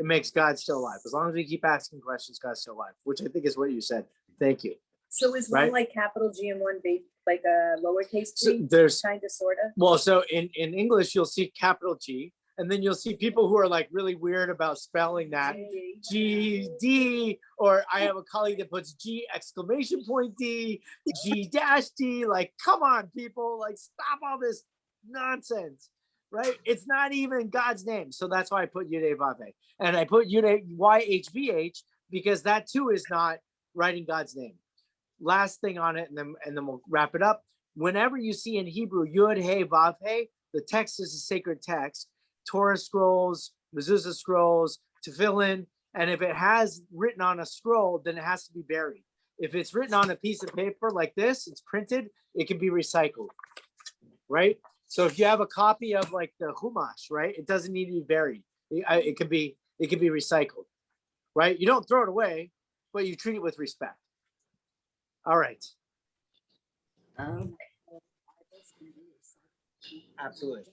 [SPEAKER 1] makes God still alive. As long as we keep asking questions, God's still alive, which I think is what you said. Thank you.
[SPEAKER 11] So is
[SPEAKER 1] Right?
[SPEAKER 11] one like capital G and one big like a lowercase
[SPEAKER 1] So
[SPEAKER 11] g?
[SPEAKER 1] there's
[SPEAKER 11] Kind of, sort of.
[SPEAKER 1] Well, so in English, you'll see capital G, and then you'll see people who are like really weird about spelling that GD, or I have a colleague that puts G exclamation point D, G dash D. Like, come on, people, like stop all this nonsense, right? It's not even God's name. So that's why I put Yud He Vav He. And I put YHVH because that too is not writing God's name. Last thing on it, and then we'll wrap it up. Whenever you see in Hebrew Yud He Vav He, the text is a sacred text. Torah scrolls, mezuzah scrolls, tefillin, and if it has written on a scroll, then it has to be buried. If it's written on a piece of paper like this, it's printed, it can be recycled, right? So if you have a copy of like the Chumash, right, it doesn't need to be buried. It can be recycled, right? You don't throw it away, but you treat it with respect. All right. Absolutely.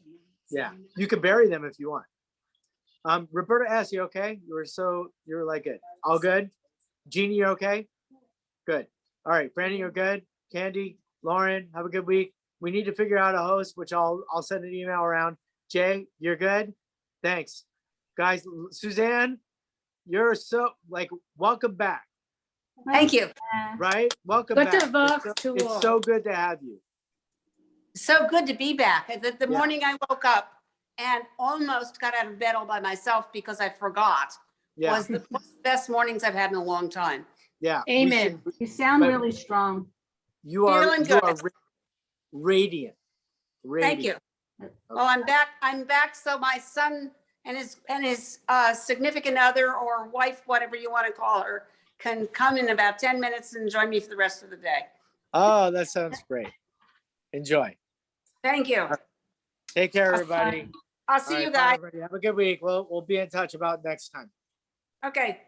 [SPEAKER 1] Yeah, you can bury them if you want. Roberta S, you okay? You're like good. All good? Jeannie, you okay? Good. All right, Franny, you're good. Candy, Lauren, have a good week. We need to figure out a host, which I'll send an email around. Jay, you're good? Thanks. Guys, Suzanne, you're welcome back.
[SPEAKER 3] Thank you.
[SPEAKER 1] Right? Welcome
[SPEAKER 3] Good
[SPEAKER 1] back.
[SPEAKER 3] to talk to
[SPEAKER 1] It's
[SPEAKER 3] all.
[SPEAKER 1] so good to have you.
[SPEAKER 3] So good to be back. The
[SPEAKER 1] Yeah.
[SPEAKER 3] morning I woke up and almost got out of bed all by myself because I forgot.
[SPEAKER 1] Yeah.
[SPEAKER 3] Was the best mornings I've had in a long time.
[SPEAKER 1] Yeah.
[SPEAKER 2] Amen. You sound really strong.
[SPEAKER 1] You are
[SPEAKER 3] Feeling good.
[SPEAKER 1] Radiant.
[SPEAKER 3] Thank you. Well, I'm back. So my son and his significant other or wife, whatever you want to call her, can come in about 10 minutes and join me for the rest of the day.
[SPEAKER 1] Oh, that sounds great. Enjoy.
[SPEAKER 3] Thank you.
[SPEAKER 1] Take care, everybody.
[SPEAKER 3] I'll
[SPEAKER 1] All
[SPEAKER 3] see
[SPEAKER 1] right,
[SPEAKER 3] you
[SPEAKER 1] bye,
[SPEAKER 3] guys.
[SPEAKER 1] everybody. Have a good week. We'll be in touch about next time.
[SPEAKER 3] Okay.